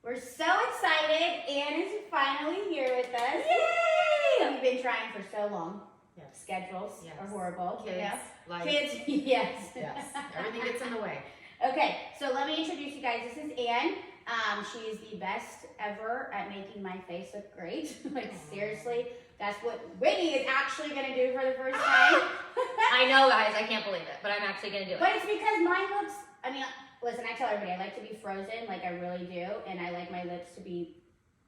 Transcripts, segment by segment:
We're so excited. Ann is finally here with us. Yay! We've been trying for so long. Yes. Schedules Yes. are horrible. Kids, Yeah. life. Kids, yes. Yes. Everything gets in the way. Okay, so let me introduce you guys. This is Ann. She is the best ever at making my face look great. Like, seriously, that's what Whitney is actually going to do for the first time. I know, guys, I can't believe it, but I'm actually going to do it. But it's because mine looks, I mean, listen, I tell everybody I like to be frozen, like I really do, and I like my lips to be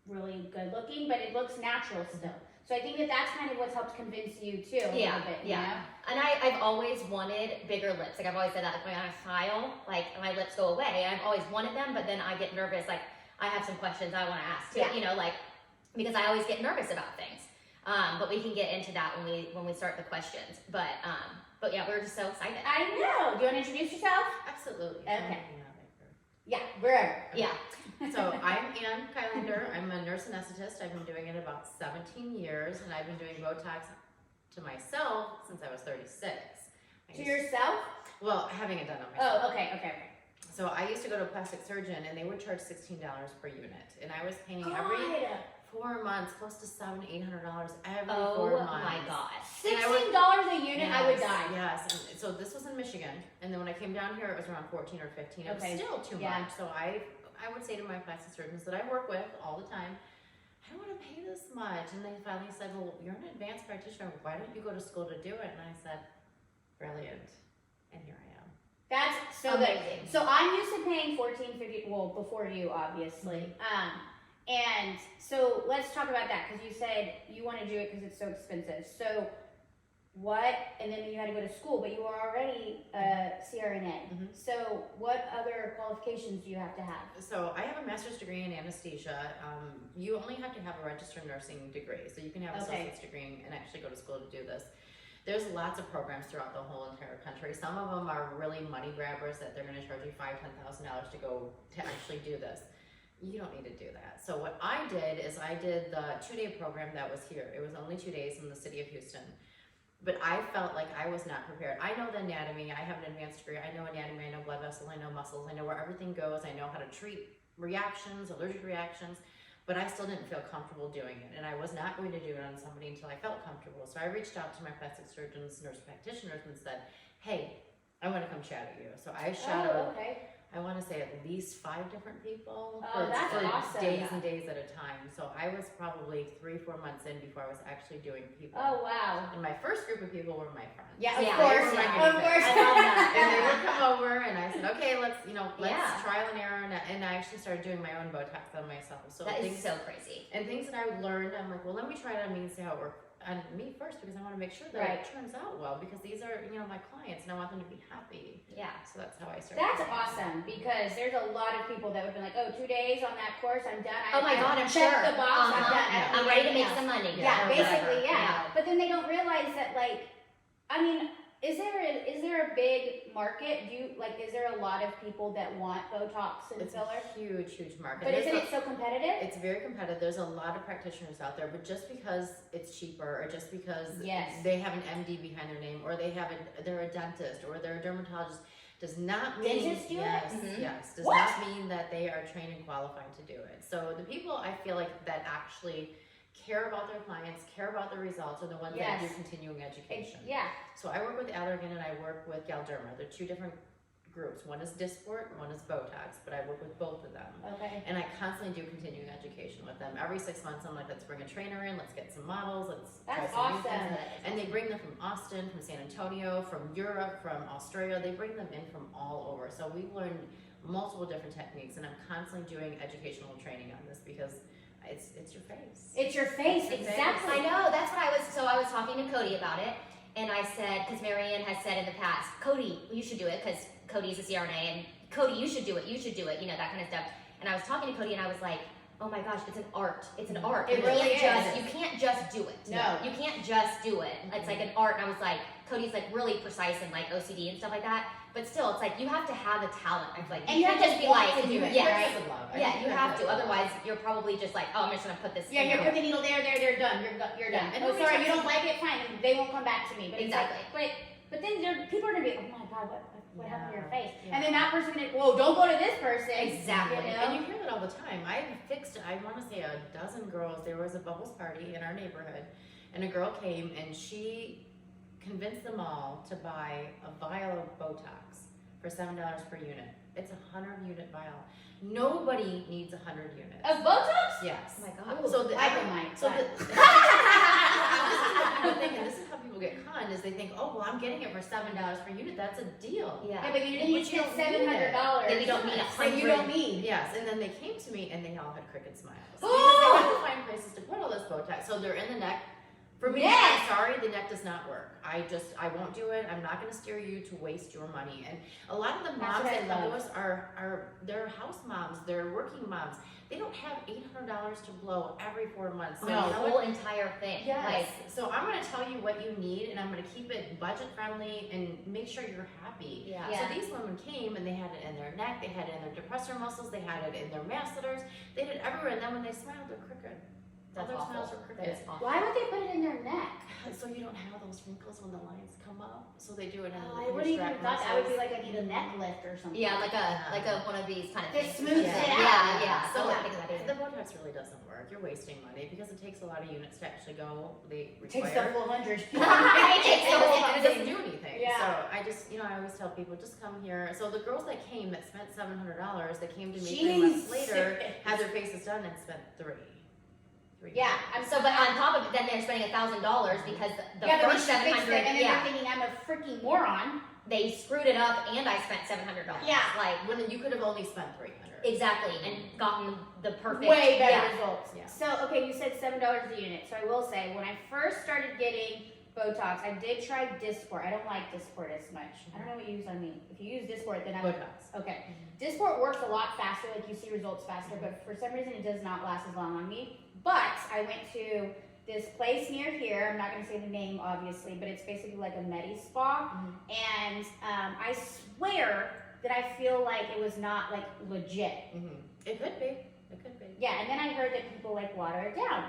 really good looking, but it looks natural still. So I think that that's kind of what's helped convince you too a little bit, you know? And I've always wanted bigger lips. Like I've always said that, like when I smile, like my lips go away. I've always wanted them, but then I get nervous. Like I have some questions I want to ask too, you know, like, because I always get nervous about things. But we can get into that when we start the questions. But yeah, we're just so excited. I know. Do you want to introduce yourself? Absolutely. Okay. Yeah, wherever. Yeah. So I'm Ann Benson-Kilander. I'm a nurse anesthetist. I've been doing it about 17 years, and I've been doing Botox to myself since I was 36. To yourself? Well, having it done on myself. Oh, okay. So I used to go to a plastic surgeon, and they would charge $16 per unit, and I was paying every 4 months close to $700-800 every 4 months. Oh my God. $16 a unit, yes, I would die. Yes, and so this was in Michigan, and then when I came down here, it was around 14 or 15. It was still too much. So I would say to my plastic surgeons that I work with all the time, I don't want to pay this much. And they finally said, well, you're an advanced practitioner. Why don't you go to school to do it? And I said, brilliant. And here I am. That's so amazing. Good. So I'm used to paying $14.50. Well, before you, obviously. And so let's talk about that, because you said you want to do it because it's so expensive. So and then you had to go to school, but you were already a CRNA. So what other qualifications do you have to have? So I have a master's degree in anesthesia. You only have to have a registered nursing degree. So you can have an associate's degree and actually go to school to do this. There's lots of programs throughout the whole entire country. Some of them are really money grabbers that they're going to charge you $5,000-$10,000 to go to actually do this. You don't need to do that. So what I did is I did the 2-day program that was here. It was only 2 days in the city of Houston. But I felt like I was not prepared. I know the anatomy. I have an advanced degree. I know anatomy. I know blood vessels. I know muscles. I know where everything goes. I know how to treat reactions, allergic reactions. But I still didn't feel comfortable doing it. And I was not going to do it on somebody until I felt comfortable. So I reached out to my plastic surgeons, nurse practitioners, and said, hey, I want to come shadow you. So I shadowed, I want to say at least 5 different people for awesome. days and days at a time. So I was probably 3-4 months in before I was actually doing people. Oh, wow. And my first group of people were my friends. Yeah, of course. Of course. I love that. And they would come over, and I said, okay, let's trial and error. And I actually started doing my own Botox on myself. So that is so crazy. And things that I learned, I'm like, well, let me try it on me and see how it works on me first, because I want to make sure that it turns out well, because these are, my clients, and I want them to be happy. Yeah. So that's how I started. That's awesome, because there's a lot of people that would be like, oh, 2 days on that course, I'm done. Oh my God, I'm checked sure. the box, I'm done. I'm ready to make some money. Yeah, basically, yeah. But then they don't realize that, like, I mean, is there a big market? Is there a lot of people that want Botox and filler? It's a huge market. But isn't it so competitive? It's very competitive. There's a lot of practitioners out there, but just because it's cheaper, or just because they have an MD behind their name, or they're a dentist, or they're a dermatologist, does not mean dentists do it? Yes, does not mean that they are trained and qualified to do it. So the people I feel like that actually care about their clients, care about the results, are the ones that do continuing education. So I work with Allergan and I work with Galderma. They're 2 different groups. One is Dysport, one is Botox, but I work with both of them. And I constantly do continuing education with them. Every 6 months, I'm like, let's bring a trainer in, let's get some models, let's try some new things. And they bring them from Austin, from San Antonio, from Europe, from Australia. They bring them in from all over. So we've learned multiple different techniques, and I'm constantly doing educational training on this, because it's your face. It's your face, exactly. I know, that's what I was talking to Cody about it, and I said, because Marianne has said in the past, Cody, you should do it, because Cody's a CRNA, and Cody, you should do it, that kind of stuff. And I was talking to Cody, and I was like, oh my gosh, it's an art. It's an art. It really is. You can't just do it. No. You can't just do it. It's like an art, and I was like, Cody's like really precise and like OCD and stuff like that. But still, it's like you have to have a talent. I feel like you can't just be like, to do it. Yeah, you have to. Otherwise, you're probably just like, oh, I'm just gonna put this. Yeah, you put the needle there, done. You're done. And oh, sorry, you don't like it, fine. They won't come back to me. But exactly. But then people are gonna be, oh my God, what happened to your face? And then that person can, whoa, don't go to this person. Exactly. You know? And you hear that all the time. I've fixed, I want to say a dozen girls. There was a bubbles party in our neighborhood, and a girl came and she convinced them all to buy a vial of Botox for $7 per unit. It's a 100-unit vial. Nobody needs 100 units. Of Botox? Yes. Oh my God. Ooh, So the I don't mind. So this is how people get conned is they think, oh well, I'm getting it for $7 per unit. That's a deal. Yeah. Yeah, but you didn't But you spend don't need it. $700. Then you don't need that you don't need. Yes, and then they came to me and they all had crooked smiles because they had to find places to put all this Botox. So they're in the neck. For me, Neck. I'm sorry, the neck does not work. I won't do it. I'm not going to steer you to waste your money. And a lot of the That's moms what I that come to love. us are they're house moms, they're working moms. They don't have $800 to blow every 4 months. So The you know whole what? entire thing. Yes. Like, So I'm going to tell you what you need, and I'm going to keep it budget friendly and make sure you're happy. Yeah. So these women came and they had it in their neck, they had it in their depressor muscles, they had it in their masseters, they did it everywhere. And then when they smiled, they're crooked. that's All their smiles awful. are That crooked. is awful. Why would they put it in their neck? So you don't have those wrinkles when the lines come up. So they do it in Oh, I your wouldn't even strap have thought that. I would be muscles. like, I need a neck lift or something. Yeah, like a one of these kind of That things. smooths yeah. it Yeah, out. yeah. So I'm not thinking that the either. Botox really doesn't work. You're wasting money because it takes a lot of units to actually go. They It takes the require. full 100. It takes the whole And it doesn't do anything. Yeah. So I just, I always tell people, just come here. So the girls that came that spent $700, they came to me 3 months later, had their faces done, and spent three. Yeah, So, but on top of it, then they're spending $1,000 because the yeah, but first then she fixed 700, it, and then yeah, they're thinking I'm a freaking moron. they screwed it up, and I spent $700. Yeah. like When you could have only spent $300. exactly, and gotten the perfect. Way better Yeah. results. Yeah. So, okay, you said $7 a unit. So I will say, when I first started getting Botox, I did try Dysport. I don't like Dysport as much. I don't know what you use on me. If you use Dysport, then I'm Botox. okay. Dysport works a lot faster, like you see results faster, but for some reason it does not last as long on me. But I went to this place near here. I'm not going to say the name, obviously, but it's basically like a Medi Spa. And I swear that I feel like it was not like legit. It could be. It could be. Yeah, and then I heard that people like water it down.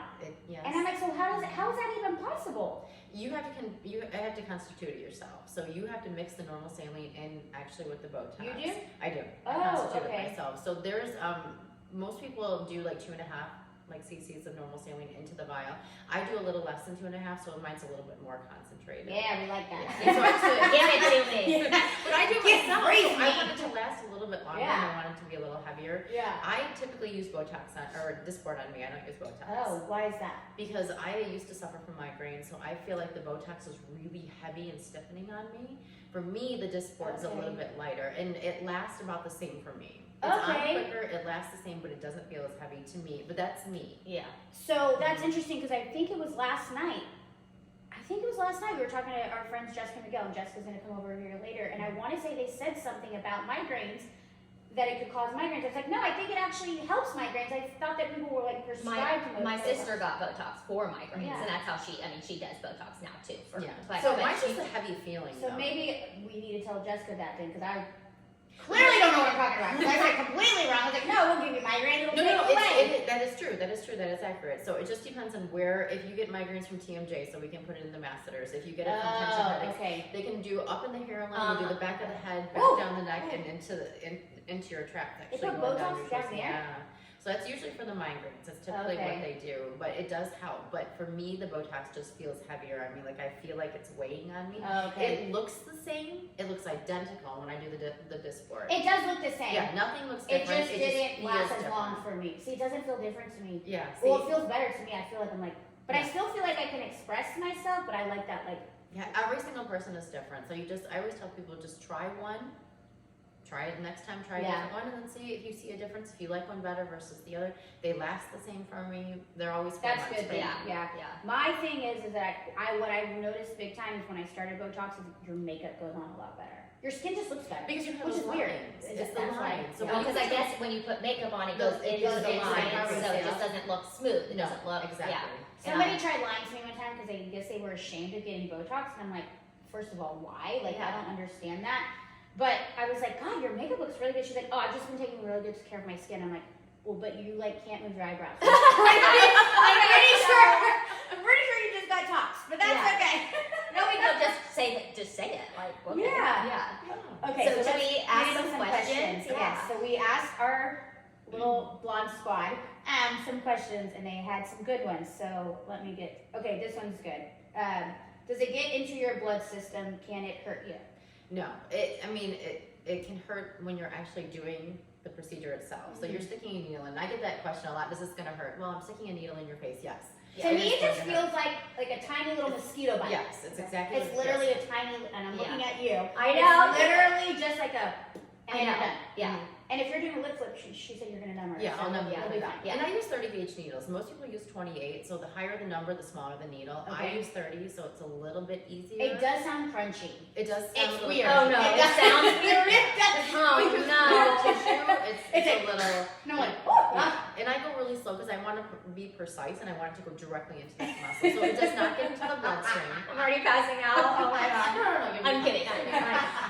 Yes. And I'm like, so how is that even possible? You have to constitute it yourself. So you have to mix the normal saline in actually with the Botox. You do? I do. Oh, I constitute okay. it myself. So there's most people do like 2.5 cc's of normal saline into the vial. I do a little less than 2.5, so mine's a little bit more concentrated. Yeah, we like that. And so I do it. Give it to me. But I do it Give myself. free So I me. want it to last a little bit longer, Yeah. and I want it to be a little heavier. Yeah. I typically use Botox or Dysport on me. I don't use Botox. Oh, why is that? Because I used to suffer from migraines, so I feel like the Botox is really heavy and stiffening on me. For me, the Dysport is a little Okay. bit lighter, and it lasts about the same for me. It's on Okay. quicker, it lasts the same, but it doesn't feel as heavy to me. But that's me. Yeah. So that's interesting because I think it was last night. We were talking to our friends Jessica and Miguel, and Jessica's going to come over here later. And I want to say they said something about migraines, that it could cause migraines. I was like, no, I think it actually helps migraines. I thought that people were like prescribed My Botox. sister got Botox for migraines, Yeah. and that's how she does Botox now too. But So but mine's she- just a heavy feeling. So though. maybe we need to tell Jessica that then, because I clearly don't know what I'm talking about. 'Cause I said completely wrong. I was like, no, we'll give you migraine. It'll No, take no, away. that is true. That is true. That is accurate. So it just depends on where. If you get migraines from TMJ, so we can put it in the masseters. If you get it from tension Oh, headaches, okay. they can do up in the hairline, they do the back of the head, back Ooh. down the neck, and into your trap. They Actually, put going Botox your down chest. there? Yeah. So that's usually for the migraines. That's typically Okay. what they do, but it does help. But for me, the Botox just feels heavier. I mean, like I feel like it's weighing on me. Okay. It looks the same. It looks identical when I do the Dysport. It does look the same. Yeah, nothing looks It different. just didn't feels last as different. long for me. See, it doesn't feel different to me. Yeah. See, Well, it feels better to me. I feel like I'm like, but I Yeah. still feel like I can express myself, but I like that, like, yeah, every single person is different. So I always tell people just try one. Try it next time, try a Yeah. different one, and then see if you see a difference. If you like one better versus the other, they last the same for me. They're always 4 That's months good for then. me. Yeah. Yeah. My thing is that what I've noticed big time is when I started Botox is your makeup goes on a lot better. Your skin just looks better. Because you have Which those is weird. lines. It's the That's why. lines. So Yeah. Well, when you because I put guess when you put makeup on, it Goes- goes it into goes the into the lines, crevice, so it yeah. just doesn't look smooth. It No, doesn't look exactly. Yeah. Somebody tried lying to me one time because I guess they were ashamed of getting Botox, and I'm like, first of all, why? Like, I Yeah. don't understand that. But I was like, God, your makeup looks really good. She's like, oh, I've just been taking really good care of my skin. I'm like, well, but you like can't move your eyebrows. I'm pretty sure you just got tox, but that's Yeah. okay. No we go just say it. Like, okay. Yeah. Okay, So should let's we ask get into some questions? Yeah. Yeah. So we asked our little blonde squad some questions, and they had some good ones. So let me get. Okay, this one's good. Does it get into your blood system? Can it hurt you? No, it can hurt when you're actually doing the procedure itself. So you're sticking a needle in. I get that question a lot. Is this going to hurt? Well, I'm sticking a needle in your face. Yes. To me, it just feels like a tiny little mosquito bite. Yes, it's exactly. It's literally a tiny, and I'm looking at you. I know. It's literally just like a. I know. Yeah. And if you're doing a lip flip, she said you're gonna numb her. Yeah, I'll numb it'll be fine. Yeah. And I use 30 gauge needles. Most people use 28, so the higher the number, the smaller the needle. Okay. I use 30, so it's a little bit easier. It does sound crunchy. It does sound It's a little weird. Oh no, it sounds weird. Oh Because no. with tissue, it's a little. And I'm like, oh, Yeah. And I go really slow because I want to be precise and I want it to go directly into that muscle. So it does not get into the bloodstream. I'm already passing out. Oh my god. No, I'm kidding.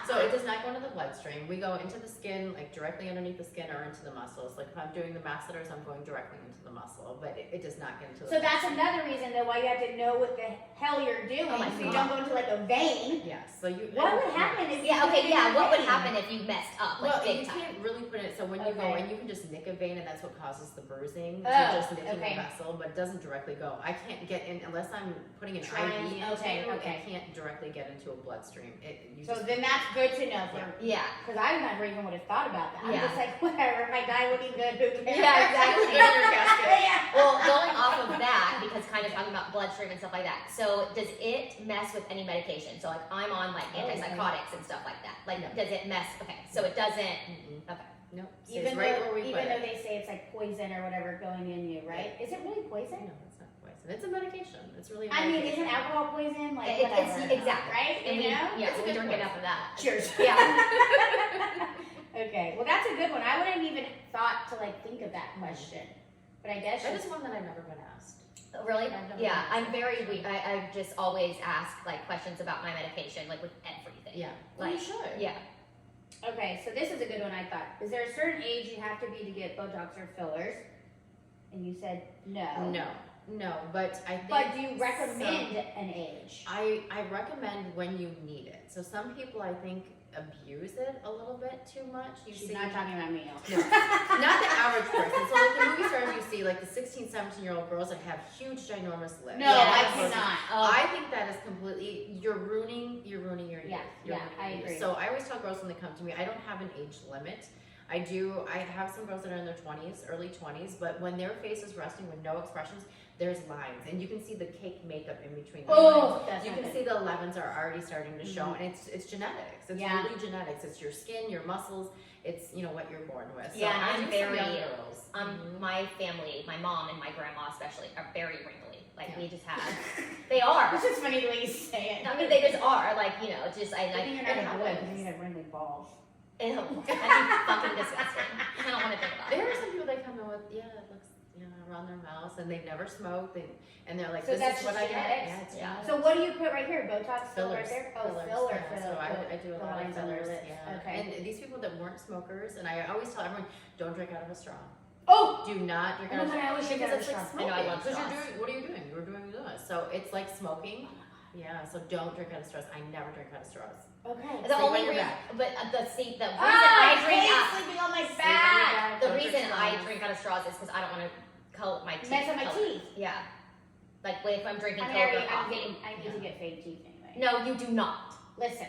So it does not go into the bloodstream. We go into the skin, like directly underneath the skin or into the muscles. Like if I'm doing the masseters, I'm going directly into the muscle, but it does not get into the So that's another reason though why you have to know what the hell you're doing, Oh my so you God. don't go into like a vein. Yes. So you. What would happen if? Yeah, okay, you yeah. What would vein? happen if you messed up, like Well, big you time? can't really put it. So when you go Okay. in, you can just nick a vein, and that's what causes the bruising. Oh, You're just nicking okay. a vessel, but it doesn't directly go. I can't get in unless I'm putting an Trying- IV into okay, you. okay. I can't directly get into a bloodstream. So then that's good to know for. Yeah. Because I never even would have thought about that. I'm Yeah. just like, whatever. If I die looking good, who cares? Yeah, exactly. Get in your casket. Yeah. Well, going off of that, because kind of talking about bloodstream and stuff like that. So, does it mess with any medication? So, like, I'm on like antipsychotics and stuff like that. Like, No. does it mess? Okay, so it doesn't. Mm-mm. Okay. Nope. Even Stays right though, where we even put though it. they say it's like poison or whatever going in you, right? Is it really poison? No, it's not poison. It's a medication. It's really. A I mean, medication. isn't alcohol poison? Like, It's whatever. exactly Right? And You we, know? yeah, It's a we good drink one. enough of that. Cheers. Yeah. Okay, well that's a good one. I wouldn't even thought to like think of that question, but I guess That she's- is one that I've never been asked. Really? I've never Yeah, been I'm very weak. I just always ask like questions about my medication, like with everything. Yeah. Well, Like, you should. yeah. Okay, so this is a good one. I thought. Is there a certain age you have to be to get Botox or fillers? And you said no. No, but I think. But do you recommend an age? I recommend when you need it. So some people I think abuse it a little bit too much. You She's see, not talking about me. no, not the average person. So like the movie stars you see, like the 16, 17-year-old girls that have huge, ginormous lips. No, Yeah, I that's cannot. I think that is completely, you're ruining your youth. Yeah, You're yeah, ruining I your youth. agree. So I always tell girls when they come to me, I don't have an age limit. I have some girls that are in their 20s, early 20s, but when their face is resting with no expressions, there's lines. And you can see the cake makeup in between the lines. Oh, that's You not can good. see the 11s are already starting to show, and it's genetics. It's Yeah. really genetics. It's your skin, your muscles. It's what you're born with. So Yeah, I I'm do some very- young girls. My family, my mom and my grandma especially, are very wrinkly. Like Yeah. we just have, they are. It's just funny the way you say it. I mean, they just are. Like just I think you're not it gonna do it happens. because you have wrinkly balls. Ew, that'd be fucking disgusting. I don't want to think about There it. are some people that come in with it looks around their mouth and they've never smoked and they're like, So this that's is what just I get. genetics? Yeah, it's Yeah. genetics. So what do you put right here? Botox filler right Fillers. there? Oh, Fillers, filler yeah. for So I do a the lot of lines on their fillers. lips. Yeah. Okay. And these people that weren't smokers, and I always tell everyone, don't drink out of a straw. Oh! Do not drink Oh out my of a God, I always drink because out of it's a like straw. I know, I smoking. love Because you're straws. doing, what are you doing? You're doing this. So it's like smoking. Yeah, so don't drink out of straws. I never drink out of straws. Okay. The Sleep only on your reason, back. but the reason Ah, I drink hate out, sleeping on my Sleep on your back. back. the Don't reason drink I straws. drink out of straws is because I don't want to color my teeth. Mess up my color. teeth. Yeah, like if I'm drinking I Coke or need coffee. to get fake teeth anyway. No, you do not. Listen.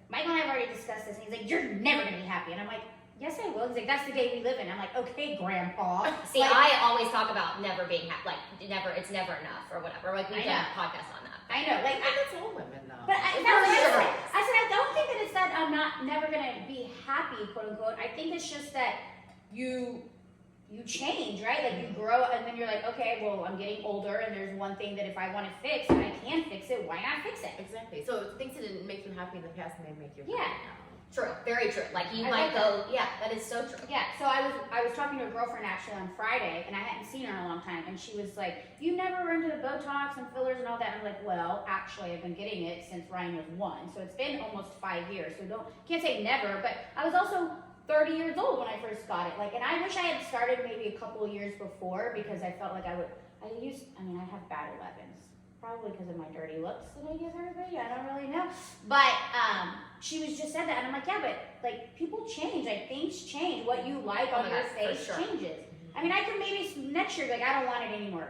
Michael and I have already discussed this, and he's like, "You're never gonna be happy," and I'm like, "Yes, I will." He's like, "That's the day we live in." I'm like, "Okay, Grandpa." See, Like, I always talk about never being happy, like never. It's never enough or whatever. Like we've I done know. a podcast on that. I know, like, That's all women though. but For that's what I sure. said. I said I don't think that it's that I'm never gonna be happy, quote unquote. I think it's just that you change, right? Like you grow, and then you're like, okay, well, I'm getting older, and there's one thing that if I want to fix, and I can fix it, why not fix it? Exactly. So things that didn't make you happy in the past may make you happy Yeah. now. True, very true. Like you I might like go, yeah, that is so true. Yeah, so I was talking to a girlfriend actually on Friday, and I hadn't seen her in a long time, and she was like, "You never were into the Botox and fillers and all that." I'm like, "Well, actually, I've been getting it since Ryan was 1, so it's been almost 5 years. So can't say never, but I was also 30 years old when I first got it. Like, and I wish I had started maybe a couple of years before because I felt like I have bad 11s. probably because of my dirty looks that I give everybody. I don't really know. But she was just said that, and I'm like, yeah, but like people change. Like things change. What you like on your face changes. I mean, I could maybe next year be like, I don't want it anymore.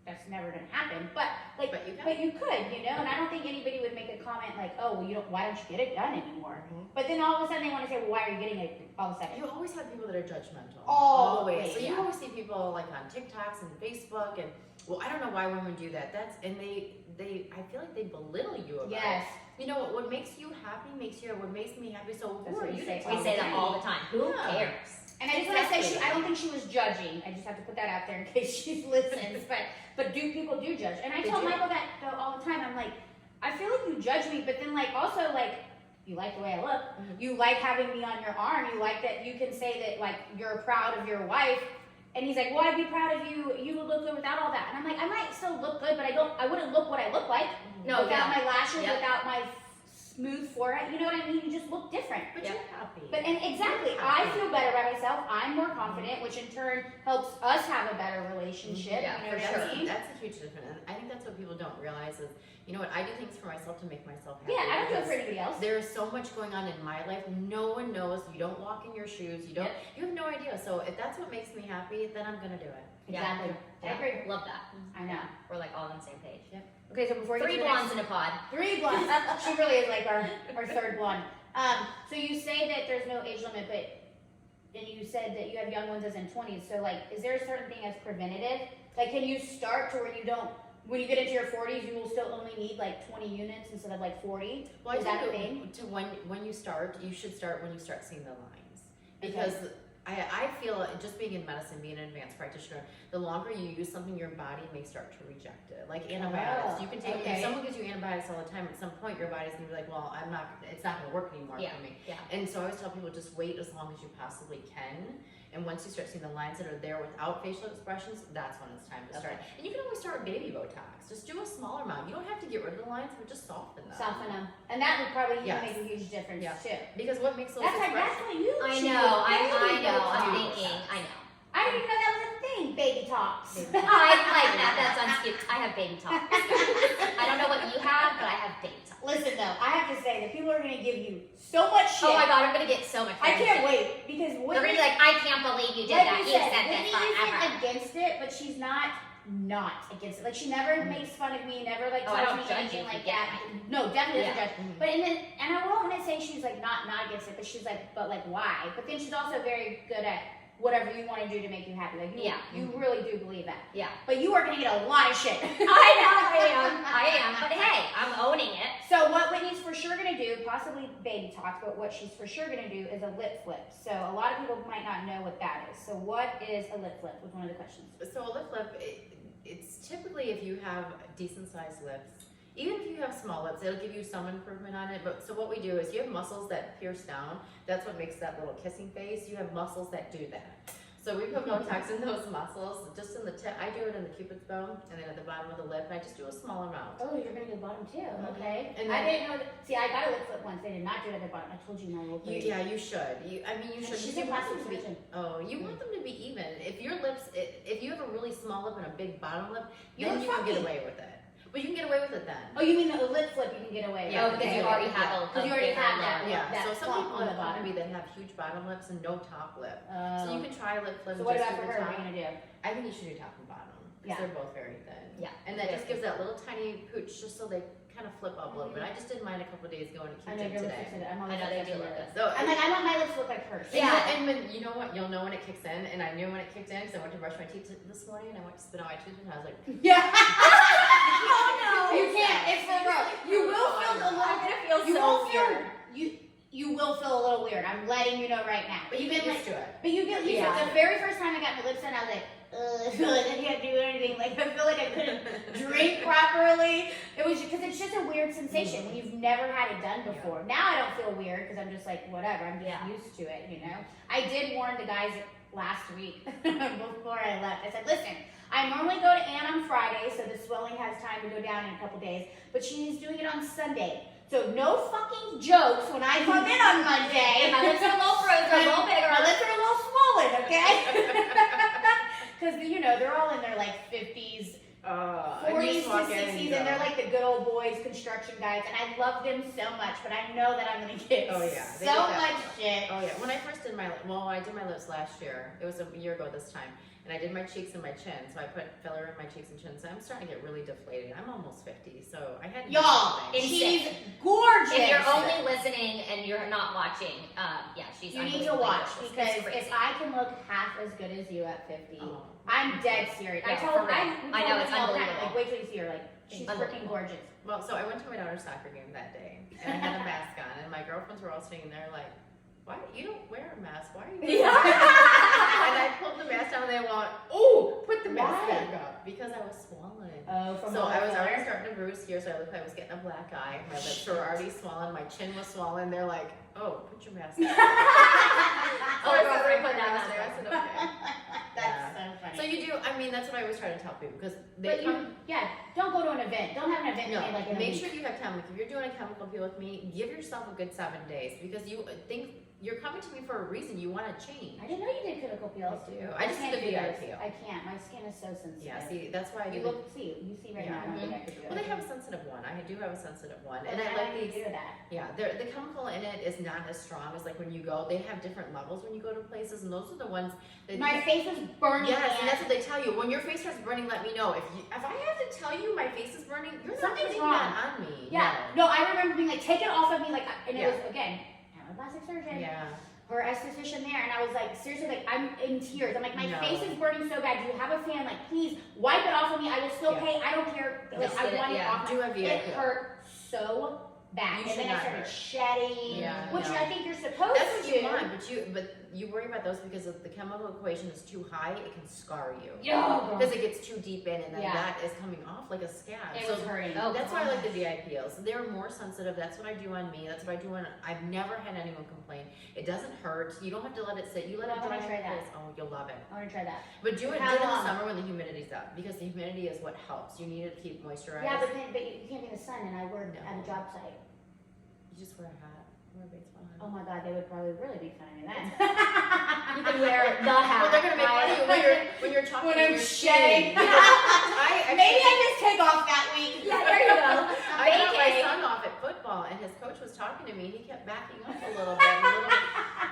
That's never gonna happen. But like, but you could, you know. And I don't think anybody would make a comment like, oh, well, why don't you get it done anymore? But then all of a sudden they want to say, well, why are you getting it all of a sudden? You always have people that are judgmental. Always. So you always see people like on TikToks and Facebook and, well, I don't know why women do that. I feel like they belittle you about it. You know, what makes you happy what makes me happy. So who are you to tell me? We say that all the time. Who cares? And I just want to say, I don't think she was judging. I just have to put that out there in case she listens. But people do judge. And I tell Michael that though all the time. I'm like, I feel like you judge me, but then like also like, you like the way I look. You like having me on your arm. You like that you can say that like you're proud of your wife. And he's like, well, I'd be proud of you. You would look good without all that. And I'm like, I might still look good, but I wouldn't look what I look like. No, without my lashes, without my smooth forehead. You know what I mean? You just look different. But you're happy. And exactly, I feel better by myself. I'm more confident, which in turn helps us have a better relationship. Yeah, you know for what I mean? That's a huge difference. And I think that's what people don't realize is, you know what, I do things for myself to make myself happy. Yeah, I don't do it for anybody else. There is so much going on in my life. No one knows. You don't walk in your shoes. You have no idea. So if that's what makes me happy, then I'm gonna do it. Exactly. Yeah. I agree. Love that. I know. We're like all on the same page. Yep. Okay, so before you Three blondes in a pod. 3 blondes. She really is like our third blonde. So you say that there's no age limit, and you said that you have young ones as in 20s. So like, is there a certain thing as preventative? Like, can you start to where you don't, when you get into your 40s, you will still only need like 20 units instead of like 40? Well, is that a thing? To when you start, you should start when you start seeing the lines. Because I feel just being in medicine, being an advanced practitioner, the longer you use something, your body may start to reject it. Like antibiotics, you can take. If someone gives you antibiotics all the time, at some point your body's gonna be like, well, it's not gonna work anymore for me. Yeah. And so I always tell people just wait as long as you possibly can. And once you start seeing the lines that are there without facial expressions, that's when it's time to start. And you can always start with baby Botox. Just do a smaller amount. You don't have to get rid of the lines, but just soften them. Soften them. And that would probably make a huge difference too. Because what makes those that's what you I choose. know. I'm Botox. thinking. I know. I didn't even know that was a thing, baby talks. I like that. That's unscaped. I have baby talk. I don't know what you have, but I have baby talk. Listen though, I have to say that people are going to give you so much shit. Oh my god, I'm going to get so much I can't wait because they're going to be like, I can't believe you did that. You said this forever. Against it, but she's not against it. Like she never makes fun of me, never like I tells don't me judge anything you like for that. No, definitely doesn't judge. Mhm. But and I won't want to say she's like not against it, but she's like, but like why? But then she's also very good at whatever you want to do to make you happy. Like you really do believe that. Yeah. But you are gonna get a lot of shit. I am. But hey, I'm owning it. So what Whitney's for sure gonna do, possibly baby talks, but what she's for sure gonna do is a lip flip. So a lot of people might not know what that is. So what is a lip flip? Was one of the questions. So a lip flip, it's typically if you have decent sized lips. Even if you have small lips, it'll give you some improvement on it. But so what we do is you have muscles that pierce down. That's what makes that little kissing face. You have muscles that do that. So we put Botox in those muscles, just in the tip. I do it in the cupid's bone and then at the bottom of the lip. And I just do a small amount. Oh, you're gonna do the bottom too. Okay. And I didn't know that. See, I got a lip flip once. They did not do it at the bottom. I told you my little Yeah, you should. You should. She's a plastic surgeon. You want them to be even. If your lips, if you have a really small lip and a big bottom lip, You're then you can fucking- get away with it. But you can get away with it then. Oh, you mean the lip flip? You can get away. Yeah, with. because you already have Because you already have that. Yeah, That so some clump people on the have bottom. that have huge bottom lips and no top lip. So you Oh. can try a lip flip. So what just about do for the her? top. What are you gonna do? I think you should do top and bottom because Yeah. they're both very thin. Yeah. And that just gives that little tiny pooch just so they kind of flip up a little bit. I just did mine a couple of days ago and it I kept know in your today. lips are. I'm I know they do look good. So I'm like, I want my lips to look like hers. and when, you know what? You'll know when it kicks in. And I knew when it kicked in because I went to brush my teeth this morning and I went to spit out my tooth and I was like, Yeah. Oh no. You can't. It's for real. You will feel a little. You will feel. You will feel a little weird. I'm letting you know right now. but you get used to it. But you get used to it. The very first time I got my lips done, I was like, I feel like I can't do anything. Like I feel like I couldn't drink properly. It was because it's just a weird sensation when you've never had it done before. Now I don't feel weird because I'm just like whatever. I'm just used to it, you know. I did warn the guys last week before I left. I said, listen, I normally go to Ann on Friday, so the swelling has time to go down in a couple days. But she's doing it on Sunday. So no fucking jokes when I come in on Monday. My lips are a little frozen, a little bigger. My lips are a little swollen, okay? Because, you know, they're all in their like 50s, 40s to 60s, and they're like the good old boys, construction guys, and I love them so much, but I know that I'm gonna get so much shit. Oh yeah, when I first did I did my lips last year. It was a year ago this time. And I did my cheeks and my chin, so I put filler in my cheeks and chin. So I'm starting to get really deflated. I'm almost 50, so I had y'all. She's gorgeous. If you're only listening and you're not watching, she's. You need to watch because if I can look half as good as you at 50, I'm dead serious. Yeah, I know it's unbelievable. Like, wait till you see her. Like, she's freaking gorgeous. Well, so I went to my daughter's soccer game that day, and I had a mask on, and my girlfriends were all sitting there like, "Why you don't wear a mask? Why are you?" And I pulled the mask down, and they went, "Oh, put the mask back up," because I was swollen. Oh, from so I was already starting to bruise here, so I looked like I was getting a black eye. My lips were already swollen. My chin was swollen. They're like, "Oh, put your mask on." Oh, I put that mask I said, "Okay." That's so funny. So you do. I mean, that's what I always try to tell people because don't go to an event. Don't have an event. No, like in make sure you have time. Like if you're doing a chemical peel with me, give yourself a good 7 days because you think you're coming to me for a reason. You want to change. I didn't know you did chemical peels. I do. I just did a VI peel. I can't. My skin is so sensitive. Yeah, see, that's why I do. You see right now. I don't think I could do it. Well, they have a sensitive one. I do have a sensitive one, and I like to do that. Yeah, the chemical in it is not as strong as like when you go. They have different levels when you go to places, and those are the ones. My face is burning. Yes, and that's what they tell you. When your face starts burning, let me know. If I have to tell you my face is burning, you're not putting that on me. Yeah. No, I remember being like, take it off of me, like, and it was again, I'm a plastic surgeon. Yeah. Her esthetician there, and I was like, seriously, like, I'm in tears. I'm like, my face is burning so bad. Do you have a fan? Like, please wipe it off of me. I will still pay. I don't care. Like, I want it off. It hurt so bad, and then I started shedding, which I think you're supposed That's what to. you want, but you worry about those because if the chemical equation is too high, it can scar you. Because it gets too deep in, and then that is coming off like a scab. It was hurting. That's why I like the VI peels. They're more sensitive. That's what I do on me. That's what I do on. I've never had anyone complain. It doesn't hurt. You don't have to let it sit. You let it dry. Oh, you'll love it. I want to try that. But do it in the summer when the humidity's up, because the humidity is what helps. You need to keep moisturized. Yeah, but you can't be in the sun, and I work at a job site. You just wear a hat. Wear a baseball hat. Oh my God, they would probably really be finding that. You can wear the hat. Well, they're gonna make fun of you when you're talking. When I'm shedding. Maybe I just take off that week. Yeah, there you go. I got my son off at football, and his coach was talking to me. He kept backing up a little bit,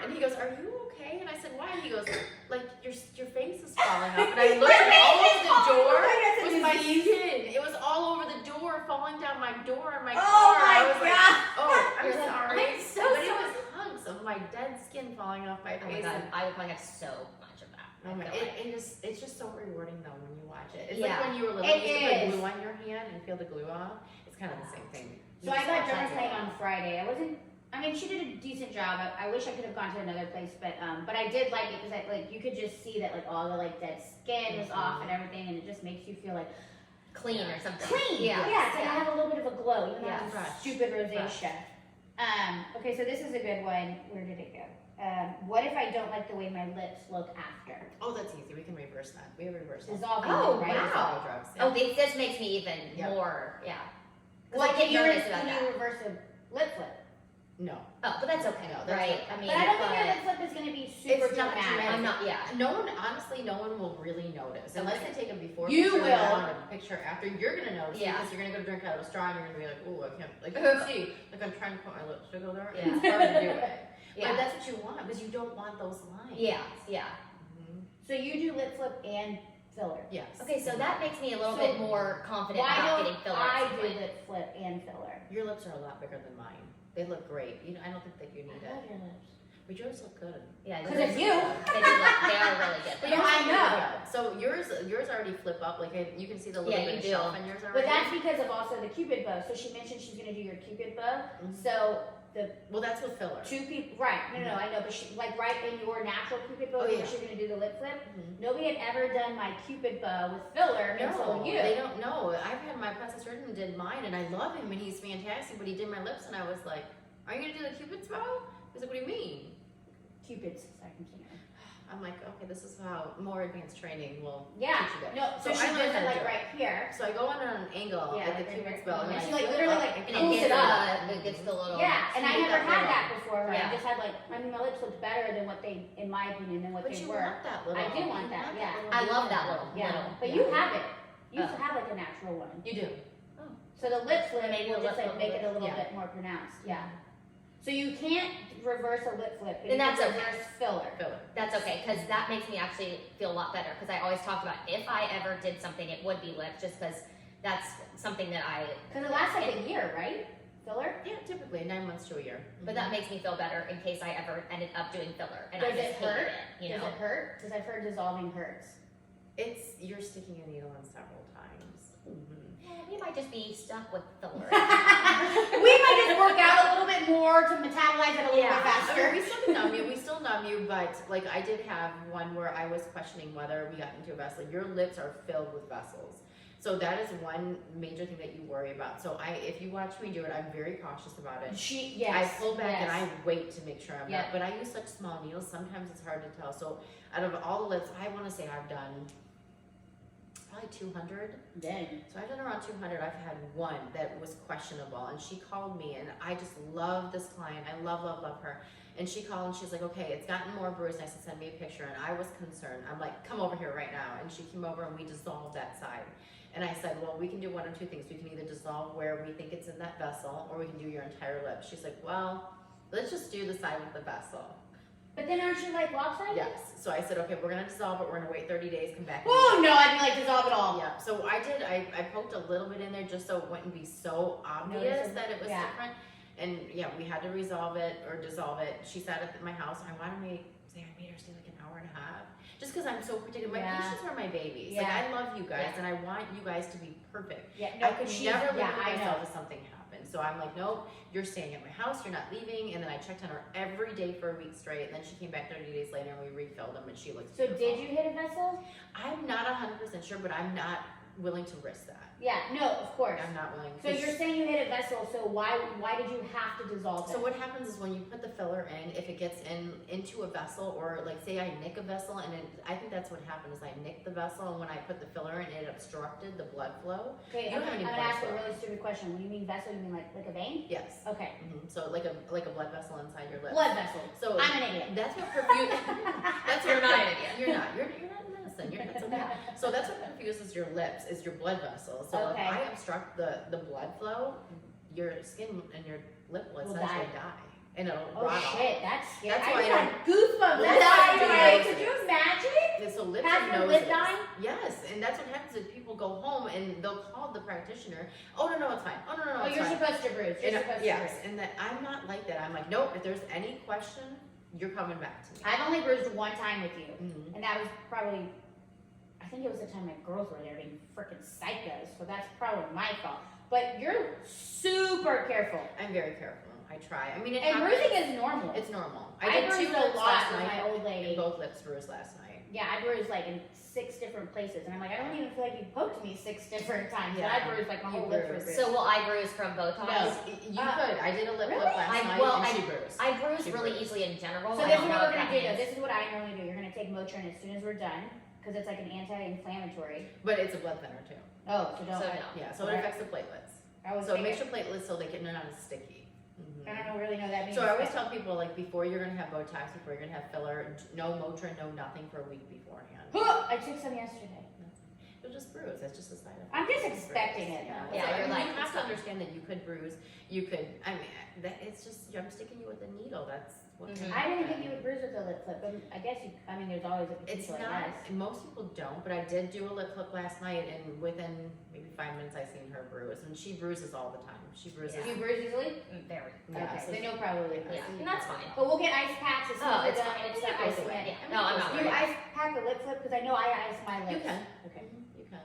and he goes, "Are you okay?" And I said, "Why?" And he goes, "Like your face is falling off." And I looked all over the door. It was my skin. It was all over the door, falling down my door in my car. I was like, God. "Oh, I'm sorry." I'm so but it sorry. was hunks of my dead skin falling off my Oh my face. God, I would probably have so much of that. It's just so rewarding though when you watch it. It's Yeah. like when you were little, you used to put glue on your hand and feel the glue off. It's kind of the same thing. So I got dermaplane on Friday. I mean, she did a decent job. I wish I could have gone to another place, but I did like it because you could just see that like all the like dead skin was off and everything, and it just makes you feel like Clean or something. clean. Yeah, it's like I have a little bit of a glow, even though I'm fresh. stupid rosacea. Okay, so this is a good one. Where did it go? What if I don't like the way my lips look after? Oh, that's easy. We can reverse that. We have reverse that. Dissolving, wow. right? Dissolving drugs. Yeah. Oh, this makes me even more, Well, I get nervous can about you that. reverse a lip flip? No. Oh, but that's okay, No, that's right? okay. I mean, But I don't think your lip flip is going to be super It's not dramatic. I'm not, No one, honestly, no one will really notice. Unless they take a before You picture will. and a picture after, you're going to notice Yeah. because you're going to go drink out of a straw and you're going to be like, oh, I can't, like, you can see, like, I'm trying to put my lipstick over there. Yeah. It's hard to do it. Yeah. But that's what you want because you don't want those lines. yeah. Mhm. So you do lip flip and filler. Yes. Okay, so that makes me a little So bit more confident Why about don't getting fillers. I do lip flip and filler? Your lips are a lot bigger than mine. They look great. I don't think that you need I love it. your lips. But yours look good. Yeah, Because of you. they are really good. Yeah, I know. So yours already flip up. Like you can see the little Yeah, bit you of do. shelf in yours already. But that's because of also the Cupid bow. So she mentioned she's going to do your Cupid bow. Mhm. So Well, that's with filler. two people, right? No, I know. But she, like right in your natural Cupid bow, Oh, yeah. she's going to do the lip flip. Mhm. Nobody had ever done my Cupid bow with filler until you. They don't know. I've had my plastic surgeon did mine, and I love him, and he's fantastic. But he did my lips, and I was like, "Are you gonna do the Cupid's bow?" He's like, "What do you mean?" Cupid's second finger. I'm like, "Okay, this is how more advanced training will Yeah. teach you that." No. So she I does learned how it to like do right here. So I go on an angle Yeah, at the like Cupid's right bow, there. and She I like flip literally up like And pulls it it up. gets the little. Yeah, and I Shoot never that had little. that before. Where Yeah. I just had like, I mean, my lips looked better than what they, in my opinion, than what But they you were. want that little. I do want you that, want yeah. little I love detail. that little. Yeah, but yeah. you have it. You used to have like a natural one. You do. So the lip flip Maybe will the just lip like flip make will it a little yeah. bit more pronounced. Yeah. So you can't reverse a lip flip, but Then you that's can okay. reverse filler. That's okay, because that makes me actually feel a lot better. Because I always talked about if I ever did something, it would be lip, just because that's something that I. Because it lasts like a year, right? Filler. Yeah, typically 9 months to a year. But that makes me feel better in case I ever ended up doing filler and Does I just it hated hurt? it. You Does know. it hurt? Because I've heard dissolving hurts. You're sticking a needle in several times. We might just be stuck with filler. We might just work out a little bit more to metabolize it a little bit I faster. mean, we still numb you, but like I did have one where I was questioning whether we got into a vessel. Your lips are filled with vessels. So that is one major thing that you worry about. So if you watch me do it, I'm very cautious about it. Yes. I pull back and yes. I wait to make sure I'm Yeah. not. But I use such small needles, sometimes it's hard to tell. So out of all the lips, I want to say I've done probably 200. Dang. So I've done around 200. I've had one that was questionable, and she called me, and I just love this client. I love her. And she called and she's like, okay, it's gotten more bruised. And I said, send me a picture. And I was concerned. I'm like, come over here right now. And she came over and we dissolved that side. And I said, well, we can do one of two things. We can either dissolve where we think it's in that vessel, or we can do your entire lip. She's like, well, let's just do the side with the vessel. But then aren't you like lopsided? Yes. So I said, okay, we're going to dissolve it. We're going to wait 30 days, come back. Oh no, I'd be like dissolve it all. Yeah. So I did, I poked a little bit in there just so it wouldn't be so obvious that it was yeah. different. And yeah, we had to resolve it or dissolve it. She sat at my house. I wanted me to say I made her stay like an hour and a half. Just because I'm so particular. My Yeah. patients are my babies. Yeah. Like I love you guys Yeah. and I want you guys to be perfect. Yeah. I could never yeah, limit I know. myself if something happened. So I'm like, nope, you're staying at my house, you're not leaving. And then I checked on her every day for a week straight. And then she came back 30 days later and we refilled them and she looks So beautiful. did you hit a vessel? I'm not 100% sure, but I'm not willing to risk that. Yeah. No, of course. I'm not willing. So you're saying you hit a vessel. So why did you have to dissolve it? So what happens is when you put the filler in, if it gets into a vessel, or like say I nick a vessel, and I think that's what happened is I nicked the vessel, and when I put the filler in, it obstructed the blood flow. Okay, You I'm don't have any gonna blood ask a flow. really stupid question. When you mean vessel, you mean like a vein? Yes. Okay. So like a blood vessel inside your lip. Blood vessel. So I'm an idiot. that's what perfuse. That's You're what not an idiot. You're not. You're not in medicine. That's okay. So that's what perfuses your lips is your blood vessels. So Okay. if I obstruct the blood flow, your skin and your lip will Will essentially die. And it'll Oh rot off. shit, that's scary. That's I why just I had goosebumps. Well, That's that's why why could you imagine? Yeah, so lips Half and your noses. lip dying? Yes, and that's what happens is people go home and they'll call the practitioner. Oh no, it's fine. Oh no, Oh, it's you're fine. supposed to bruise. You're And, supposed to yes, bruise. and that I'm not like that. I'm like, nope. If there's any question, you're coming back to me. I've only bruised one time with you, Mhm. and that was probably, I think it was the time my girls were there being freaking psychos, so that's probably my fault. But you're super careful. I'm very careful. I try. I mean, it And happens. bruising is normal. It's normal. I did bruised 2 a lips lot last with night, my old lady. and both lips bruised last night. Yeah, I bruised like in 6 different places, and I'm like, I don't even feel like you poked me 6 different times. Yeah. And I bruised like my You whole lips were bruised. bruised. So will I bruise from Botox? No. You could. I did a lip really? flip last I- night, well, and she bruised. I bruise She really bruised. easily in general. So I this is don't what know we're if gonna that do though. means- This is what I normally do. You're gonna take Motrin as soon as we're done, because it's like an anti-inflammatory. But it's a blood thinner too. Oh, so don't. So no. Yeah, so it affects the platelets. I was So it thinking, makes your platelets so they get not as sticky. Mhm. I don't really know what that means. So I always but- tell people like before you're gonna have Botox, before you're gonna have filler, no Motrin, no nothing for a week beforehand. I took some yesterday. You'll just bruise. That's just a side effect. I'm just expecting it. Yeah, though. Yeah, so, you're I mean, like, you have it's to fine. understand that you could bruise. You could. I mean, it's just I'm sticking you with a needle. That's what. Mhm. can I didn't happen. think you would bruise with a lip flip, but I guess you. I mean, there's always a It's potential. not. I guess. And most people don't, but I did do a lip flip last night, and within maybe 5 minutes, I seen her bruise, and she bruises all the time. She bruises. Do you bruise easily? Very. Yeah, Okay, so then you'll probably. Yeah, and that's fine. But we'll get ice packs as soon Oh, as it's we're done. fine. It's It the goes ice away. cement. Yeah. No, I'm not Do you worried. ice pack a lip flip? Because I know I ice my lips. You can. Okay. You can.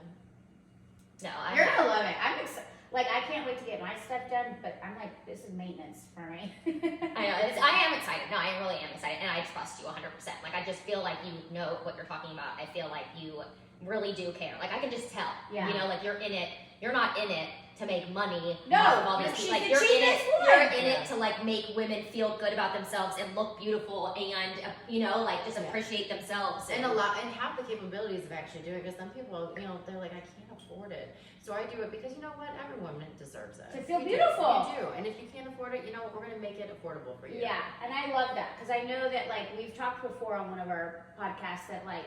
No, I'm You're not. gonna love it. I'm excited. Like I can't wait to get my stuff done, but I'm like, this is maintenance for me. I know. I am excited. No, I really am excited, and I trust you 100%. Like I just feel like you know what you're talking about. I feel like you really do care. Like I can just tell. Yeah. You know, like you're in it. You're not in it to make money. No, off of all you're- these she's people. Like the you're in it. cheapest one. You're in Yeah. it to like make women feel good about themselves and look beautiful and you know like just Yeah. appreciate themselves. And have the capabilities of actually doing it, because some people, you know, they're like, I can't afford it. So I do it because you know what? Every woman deserves it. To feel You do. beautiful. You do. And if you can't afford it, you know, we're gonna make it affordable for you. Yeah, and I love that because I know that like we've talked before on one of our podcasts that like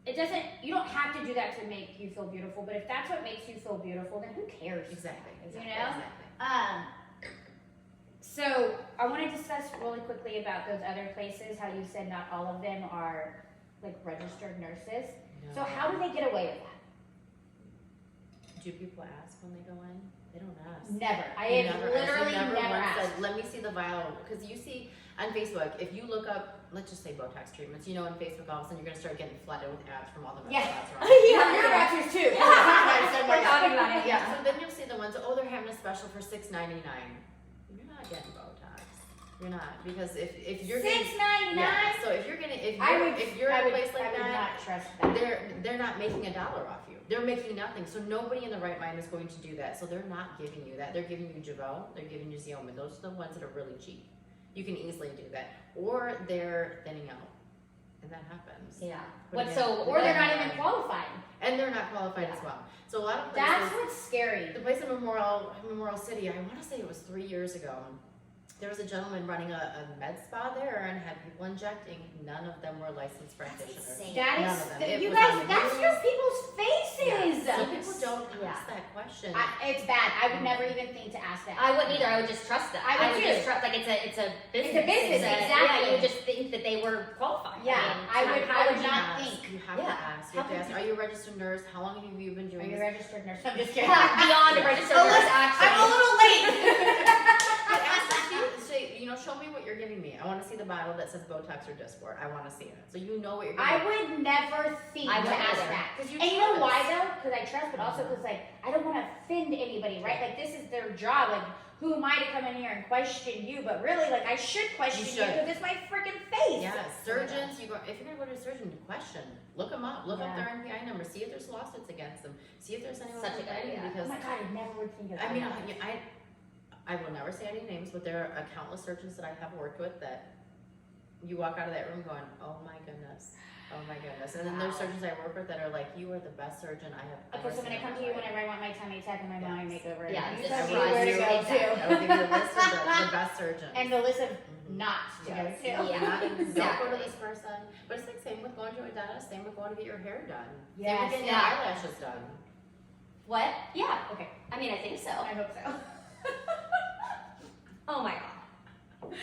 it doesn't, you don't have to do that to make you feel beautiful, but if that's what makes you feel beautiful, then who cares? Exactly. You know? So I want to discuss really quickly about those other places, how you said not all of them are like registered nurses. No. So how do they get away with that? Do people ask when they go in? They don't ask. Never. I You have never ask. literally You never once asked. said, let me see the vial, because you see on Facebook, if you look up, let's just say Botox treatments, you know, on Facebook, all of a sudden you're gonna start getting flooded with ads from all the med Yeah. spots, right? Yeah, your answers too. We're talking about it. Yeah, so then you'll see the ones, oh, they're having a special for $6.99. You're not getting Botox. You're not, because if you're getting, $6.99. yeah, so if you're gonna, if you're I at a would place like I would that, not trust that. they're not making $1 off you. They're making nothing. So nobody in the right mind is going to do that. So they're not giving you that. They're giving you Jeuveau. They're giving you Xeomin. Those are the ones that are really cheap. You can easily do that. Or they're thinning out. And that happens. Yeah. Putting Or they're not in- even qualified. And they're not qualified as well. So a lot of places. That's what's scary. The place in Memorial City, I want to say it was 3 years ago. There was a gentleman running a med spa there and had people injecting. None of them were licensed practitioners. insane. That None is, of them. It you was guys, on the that's news. just people's faces. So people don't Yeah. ask that question. It's bad. I would never even think to ask that. I wouldn't either. I would just trust them. I would too. just trust, like, it's a business. business, Yeah, exactly. you would just think that they were qualified. Yeah, I would how not you ask. think. You have to Yeah. ask. You have to ask. Are you a registered nurse? How long have you been Are doing you a this? registered nurse? I'm just kidding. Beyond a registered Oh, nurse, look, actually. I'm a little late. But ask them, say, show me what you're giving me. I want to see the bottle that says Botox or Dysport. I want to see it. So you know what you're I giving. would never think I to wouldn't ask either. that. Because And you know why though? Because I trust, but also because like I don't want to offend anybody, right? Like this is their job. Like who am I to come in here and question you? But really, like I should question you should. because it's my freaking face. Yeah, surgeons. If you're gonna go to a surgeon, question. Look them up. Look up Yeah. their NPI number. See if there's lawsuits against them. See if there's anyone Such a good complaining, idea. Oh because my god, I never would think of that. I mean, I will never say any names, but there are countless surgeons that I have worked with that you walk out of that room going, oh my goodness, oh my goodness. And then there's surgeons I work with that are like, you are the best surgeon I have ever Okay, so when I seen come in to my you life." whenever I want my tummy tuck and my mommy makeover, Yeah, you just tell me advise where to you go exactly. to. I will give you a list of the best surgeons. And the list of Mhm. not to go Yes. to. Yeah. Don't go to Exactly. this person. But it's like same with going to a dentist, same with going to get your hair done. Same Yes, with getting yeah. your eyelashes done. What? Yeah. Okay, I mean, I think so. I hope so. Oh my god.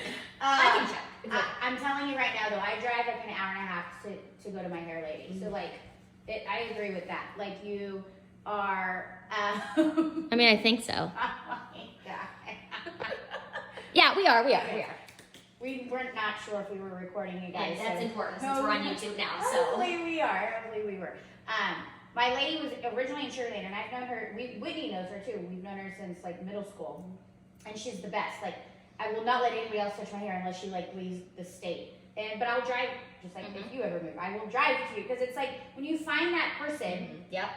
I can check. I'm telling you right now though, I drive like an hour and a half to go to my hair lady. So like, I agree with that. Like you are. I mean, I think so. Oh my God. Yeah, we are. We weren't not sure if we were recording you guys. And that's so- important since we're on YouTube now, so. Hopefully we are. Hopefully we were. My lady was originally in cheerleader, and I've known her. Whitney knows her too. We've known her since like middle school, and she's the best. Like I will not let anybody else touch my hair unless she like leaves the state. But I'll drive just like if you ever move. I will drive to you because it's like when you find that person, Yep.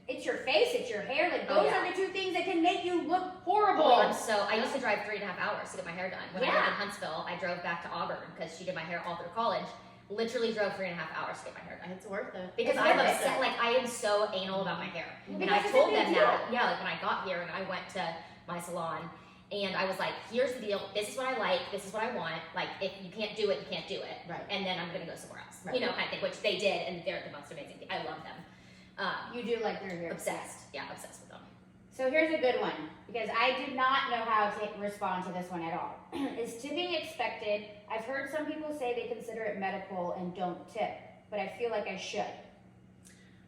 it's your face, it's your hair. Like Oh, those yeah. are the two things that can make you look horrible. I used to drive 3.5 hours to get my hair done. When I lived in Huntsville, I drove back to Auburn because she did my hair all through college. Literally drove 3.5 hours to get my hair done. It's worth it. Because It's I'm worth upset, it. like I am so anal about my hair. And Because I it's a told big them deal. that, yeah, like when I got here and I went to my salon and I was like, here's the deal, this is what I like, this is what I want, like if you can't do it, you can't do it. Right. And then I'm gonna go somewhere else. Right. You know, kind of thing, which they did and they're the most amazing thing. I love them. You do like their hair. Obsessed. Yeah, obsessed with them. So here's a good one, because I did not know how to respond to this one at all. Is tipping expected? I've heard some people say they consider it medical and don't tip, but I feel like I should.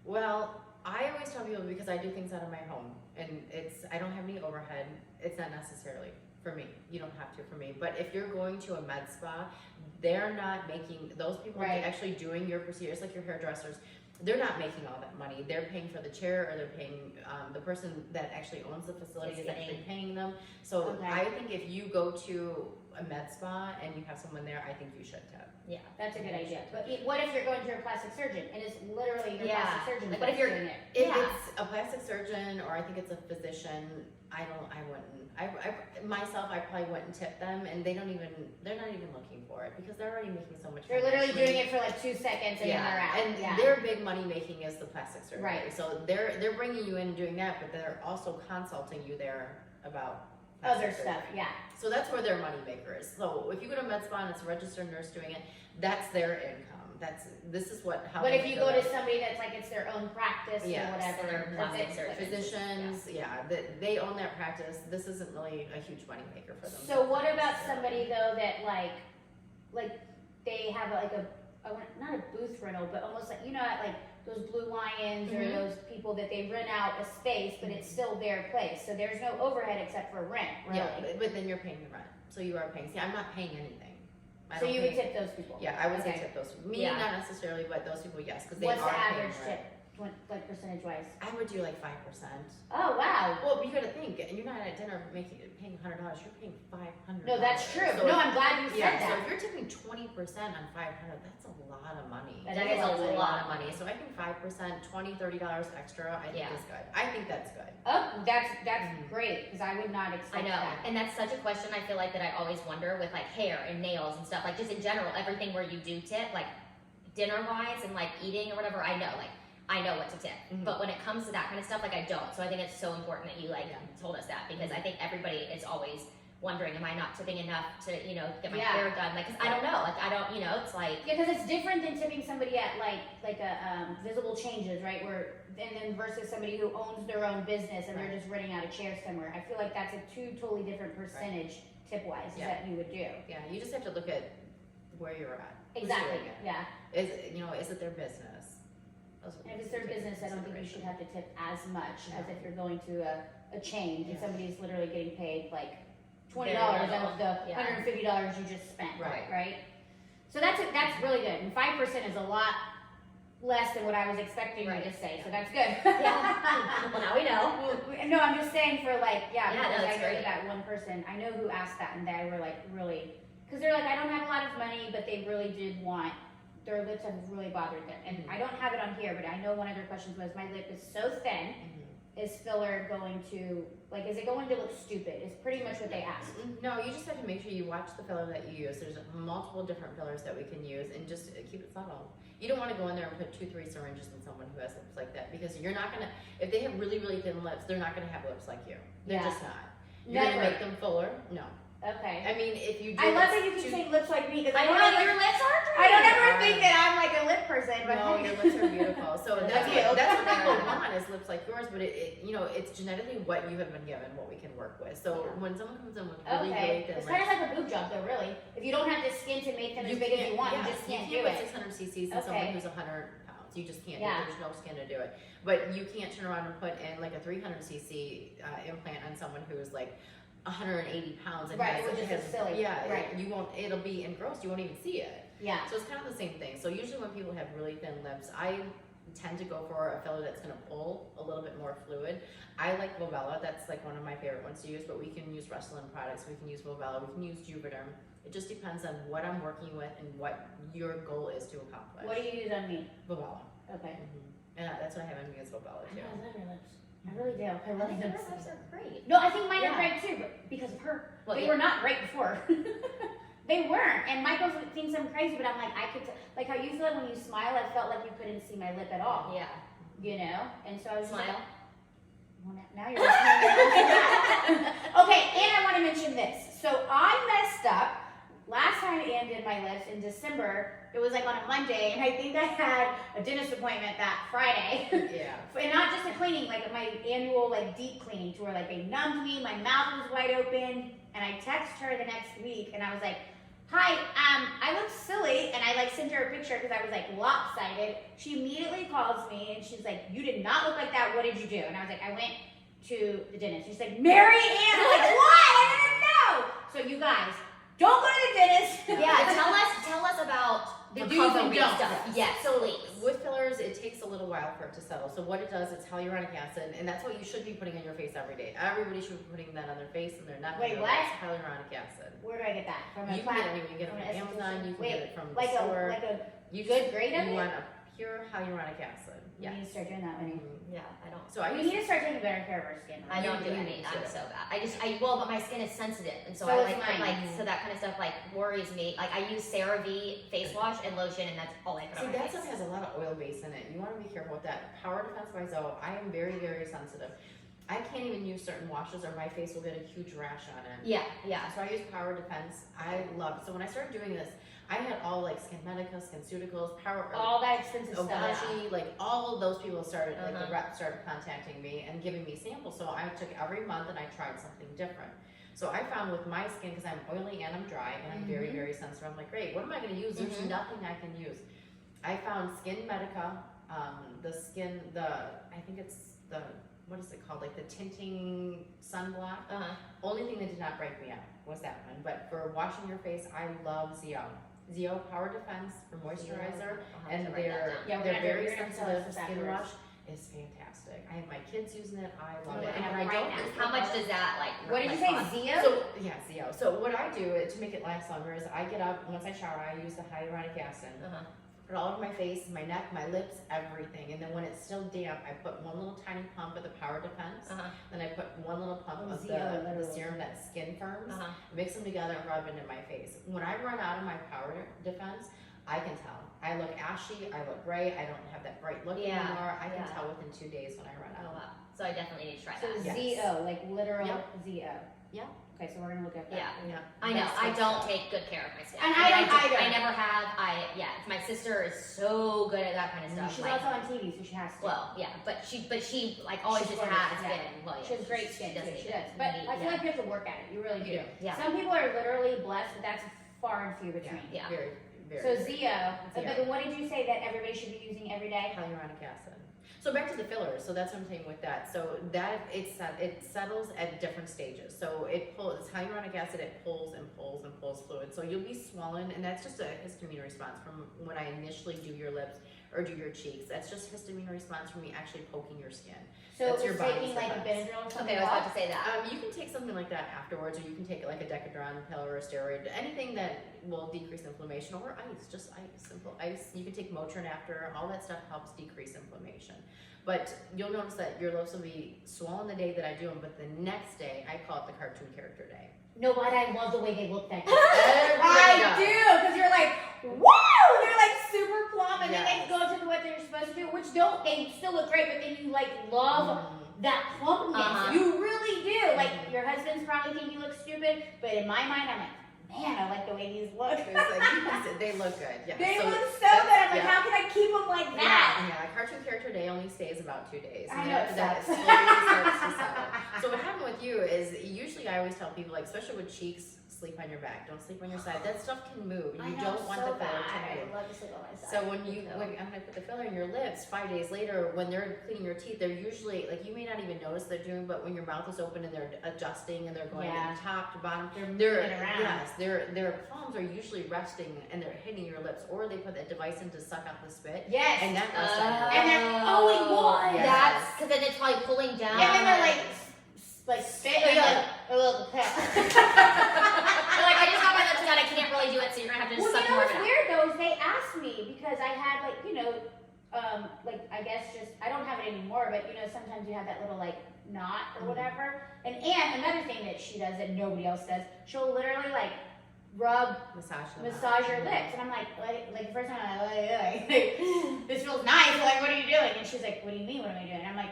Well, I always tell people because I do things out of my home and I don't have any overhead. It's not necessarily for me. You don't have to for me. But if you're going to a med spa, they're not making, those people Right. actually doing your procedures, like your hairdressers, they're not making all that money. They're paying for the chair or they're paying, the person that actually owns the facility Is is getting- actually paying them. So Okay. I think if you go to a med spa and you have someone there, I think you should tip. Yeah. That's a good idea. But what if you're going to a plastic surgeon and it's literally your Yeah. plastic surgeon Like, that's what if you're- doing it? If Yeah. it's a plastic surgeon or I think it's a physician, I wouldn't. Myself, I probably wouldn't tip them, and they're not even looking for it because they're already making so much. They're literally financially. doing it for like 2 seconds and then they're out. And Yeah. their big money making is the plastic surgery. Right. So they're bringing you in doing that, but they're also consulting you there about Other plastic stuff, surgery. yeah. So that's where their money maker is. So if you go to a med spa and it's a registered nurse doing it, that's their income. this is what. How But they if you feel go to it. somebody that's like it's their own practice Yes, or whatever, their that's plastic it. surgeon. Physicians, they own that practice. This isn't really a huge money maker for them. So what about somebody though that like they have like not a booth rental, but almost like at like those Blue Lions or those people that they rent out a space, but it's still their place. So there's no overhead except for rent, really. Yeah, but then you're paying the rent, so you are paying. See, I'm not paying anything. So you would tip those people. Yeah, I would say Okay. tip those. Me, Yeah. not necessarily, but those people, yes, because they What's are the paying average rent. tip, like percentage wise? I would do like 5%. Oh wow. Well, you got to think, you're not at dinner paying $100. You're paying $500. No, that's true. So No, I'm glad you said So that. if you're tipping 20% on 500, that's a lot of money. That is a lot of money. So I think 5%, $20, $30 extra, I think is good. I think that's good. Oh, that's great because I would not I expect know, that. and that's such a question I feel like that I always wonder with like hair and nails and stuff, like just in general, everything where you do tip, like dinner wise and like eating or whatever, I know what to tip. But when it comes to that kind of stuff, like I don't. So I think it's so important that you told us that, because I think everybody is always wondering, am I not tipping enough to, get my hair done? Like, cause I don't know, it's like. Yeah, because it's different than tipping somebody at like a visible changes, right? And then versus somebody who owns their own business and they're just renting out a chair somewhere. I feel like that's a two totally different percentage tip wise that you would do. Yeah, you just have to look at where you're at. Who's Exactly. doing it. Yeah. Is it their business? And if it's their business, I don't think you should have to tip as much as if you're going to a chain and somebody's literally getting paid like $20 of the $150 you just spent. Right. So that's really good. And 5% is a lot less than what I was expecting you to say. So that's good. Well, now we know. No, I'm just saying for like, because no, I that's know great. that one person, I know who asked that and they were like really, because they're like, I don't have a lot of money, but they really did want, their lips have really bothered them. And I don't have it on here, but I know one of their questions was, my lip is so thin, is filler going to, like, is it going to look stupid? Is pretty much what they asked. No, you just have to make sure you watch the filler that you use. There's multiple different fillers that we can use, and just keep it subtle. You don't want to go in there and put 2-3 syringes in someone who has lips like that, because you're not gonna. If they have really, really thin lips, they're not gonna have lips like you. They're just not. You're gonna make them fuller? No. Okay. I mean, if you. I love that you keep saying lips like me, because I know your lips are I don't ever think that I'm like a lip person, but no, your lips are beautiful. So that's Thank you. what people want, is lips like yours. But it's genetically what you have been given, what we can work with. So when someone comes in with really, really thin it's lips, kind of like a boob job, though. Really, if you don't have the skin to make them as big as you want, you just can't do put it. 600 cc's in someone who's 100 pounds. You just can't. Yeah. There's no skin to do it. But you can't turn around and put in like a 300 cc implant on someone who is like 180 pounds and Right, which is silly. Yeah, Right. you won't. It'll be engrossed. You won't even see it. Yeah. So it's kind of the same thing. So usually when people have really thin lips, I tend to go for a filler that's going to pull a little bit more fluid. I like Vovella. That's like one of my favorite ones to use, but we can use Restylane products. We can use Vovella. We can use Juvederm. It just depends on what I'm working with and what your goal is to accomplish. What do you use on me? Vovella. Okay. And that's what I have on me is Vovella too. I love your lips. I really do. I love Your them. lips are great. No, I think mine are great too, but because of her. Well, They were not great before. They weren't. And Michael thinks I'm crazy, but I'm like, I could, like how you feel like when you smile, I felt like you couldn't see my lip at all. Yeah. You know? And so I was Smile. like, well, now you're listening. Okay, and I want to mention this. So I messed up. Last time Ann did my lips in December, it was like on a Monday, and I think I had a dentist appointment that Friday. Yeah. And not just a cleaning, like my annual like deep cleaning to where like they numbed me, my mouth was wide open, and I texted her the next week and I was like, hi, I look silly, and I like sent her a picture because I was like lopsided. She immediately calls me and she's like, you did not look like that, what did you do? And I was like, I went to the dentist. She's like, Mary Ann, I'm like, what? I didn't know. So you guys, don't go to the dentist. Yeah, tell us about The do's and recovery don'ts. stuff. Yes, please. With fillers, it takes a little while for it to settle. So what it does, it's hyaluronic acid, and that's what you should be putting on your face every day. Everybody should be putting that on their face and their neck. Wait, and what? It's hyaluronic acid. Where do I get that? From a You can get it anywhere. You can get it from Amazon. You can get it from the like store. like a You good grade of You it? want a pure hyaluronic acid. We Yeah. need to start doing that one. Yeah, I don't. So I We use need to start taking better care of our skin. I don't do You any. need I'm to. so bad. But my skin is sensitive, and so So I is like put, mine. so that kind of stuff like worries me. Like I use CeraVe face wash and lotion, and that's all I put See, on my that face. stuff has a lot of oil base in it. You want to be careful with that. Power Defense by Zoe, I am very, very sensitive. I can't even use certain washes or my face will get a huge rash on it. Yeah, yeah. So I use Power Defense. I love it. So when I started doing this, I had all like Skin Medica, SkinCeuticals, All that expensive stuff. Obagi, like all of those people started, like the Uh-huh. reps started contacting me and giving me samples. So I took every month and I tried something different. So I found with my skin, because I'm oily and I'm dry and I'm very, very sensitive, I'm like, great, what am I going to use? There's nothing I can use. I found Skin Medica, I think it's the, what is it called? Like the tinting sunblock. Only thing that did not break me up was that one. But for washing your face, I love Zio. Zio Power Defense for moisturizer, and they're very sensitive skin wash. Is fantastic. I have my kids using it. I love it. And I don't. How much does that like? What did you say, Zio? So yeah, Zio. So what I do to make it last longer is I get up once I shower. I use the hyaluronic acid. Put it all over my face, my neck, my lips, everything. And then when it's still damp, I put one little tiny pump of the Power Defense. Then I put one little pump of the serum that skin firms. Mix them together and rub it into my face. When I run out of my Power Defense, I can tell. I look ashy, I look gray, I don't have that bright look anymore. I can tell within 2 days when I run out. Oh, wow. So I definitely need to try So that. Zio, like literal Zio. Yeah. Okay, so we're gonna look at that. Yeah. I know. I don't take good care of my skin. And I don't either. I never have. My sister is so good at that kind of stuff. She's like, also on TV, so she has to. well, yeah, but she like always She's just gorgeous, has been. Well, yeah, She has great skin too. doesn't She need does. it. But I feel like you have to work at it. You really do. You do. Yeah. Some people are literally blessed, but that's far and few between. Yeah. Very, very. So Zio, but Zio. then what did you say that everybody should be using every day? Hyaluronic acid. So back to the fillers. So that's what I'm saying with that. So that it settles at different stages. So it pulls, it's hyaluronic acid. It pulls and pulls and pulls fluid. So you'll be swollen, and that's just a histamine response from when I initially do your lips or do your cheeks. That's just histamine response from me actually poking your skin. So That's your it's body's taking like a defense. Benadryl or something. Okay, I was about to say that. You can take something like that afterwards, or you can take like a Decadron pill or a steroid, anything that will decrease inflammation, or ice, just ice, simple ice. You can take Motrin after. All that stuff helps decrease inflammation. But you'll notice that your lips will be swollen the day that I do them, but the next day, I call it the cartoon character day. No, but I love the way they look that day. Everybody I does. do, because you're like, whoa! They're like super plump, and then Yes. they go to what they're supposed to do, which don't, they still look great, but then you like love that plumpness. You really do. Like, your husband's probably think you look stupid, but in my mind, I'm like, man, I like the way these look. It's like, you can see, they look good. Yeah. They So look so good. I'm like, yeah. how can I keep them like that? Yeah, cartoon character day only stays about 2 days. I And know, after it that, it sucks. slowly starts to settle. So what happened with you is, usually I always tell people, like, especially with cheeks, sleep on your back. Don't sleep on your side. That stuff can move. You don't want the filler to move. I love to sleep on my side. So when I'm gonna put the filler in your lips, 5 days later, when they're cleaning your teeth, they're usually, like, you may not even notice they're doing, but when your mouth is open and they're adjusting and they're going Yeah. from top to bottom, They're moving around. yes, their palms are usually resting and they're hitting your lips, or they put that device in to suck out the spit. Yes. And that must And they're always one. Yes. That's because then it's probably pulling down. And then they're like spit and Yeah. like a little pet. They're like, I just got my lips done. I can't really do it, so you're gonna have to just Well, suck you know more of what's it out. weird though is they asked me because I had like, like I guess just I don't have it anymore, but sometimes you have that little like knot or whatever. And another thing that she does that nobody else does, she'll literally like rub, massage your lips, and I'm like the first time I'm like this feels nice. Like, what are you doing? And she's like, what do you mean? What am I doing? And I'm like,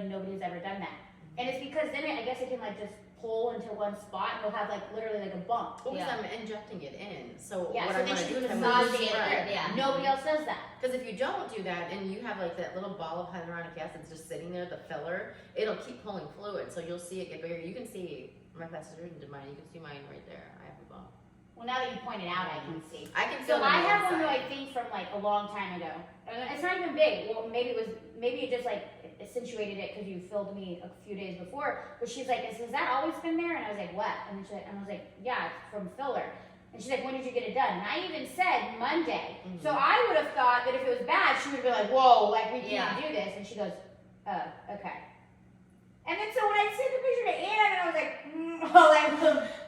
nobody's ever done that. And it's because then I guess it can like just pull into one spot, and you'll have like literally like a bump. Well, because Yeah. I'm injecting it in. So Yeah, what so I'm then gonna she do is I'm massages gonna it. spread. Yeah. Nobody else does that. Because if you don't do that and you have like that little ball of hyaluronic acid just sitting there, the filler, it'll keep pulling fluid. So you'll see it get bigger. You can see my plastic surgeon did mine. You can see mine right there. I have a bump. Well, now that you point it out, I can see. I can So feel it I on the have one inside. though I think from like a long time ago. It's not even big. Well, maybe it just like accentuated it because you filled me a few days before. But she's like, has that always been there? And I was like, what? And I was like, yeah, it's from filler. And she's like, when did you get it done? And I even said Monday. So I would have thought that if it was bad, she would have been like, whoa, like we can't do this. And she goes, oh, okay. And then so when I sent the picture to Ann, and I was like,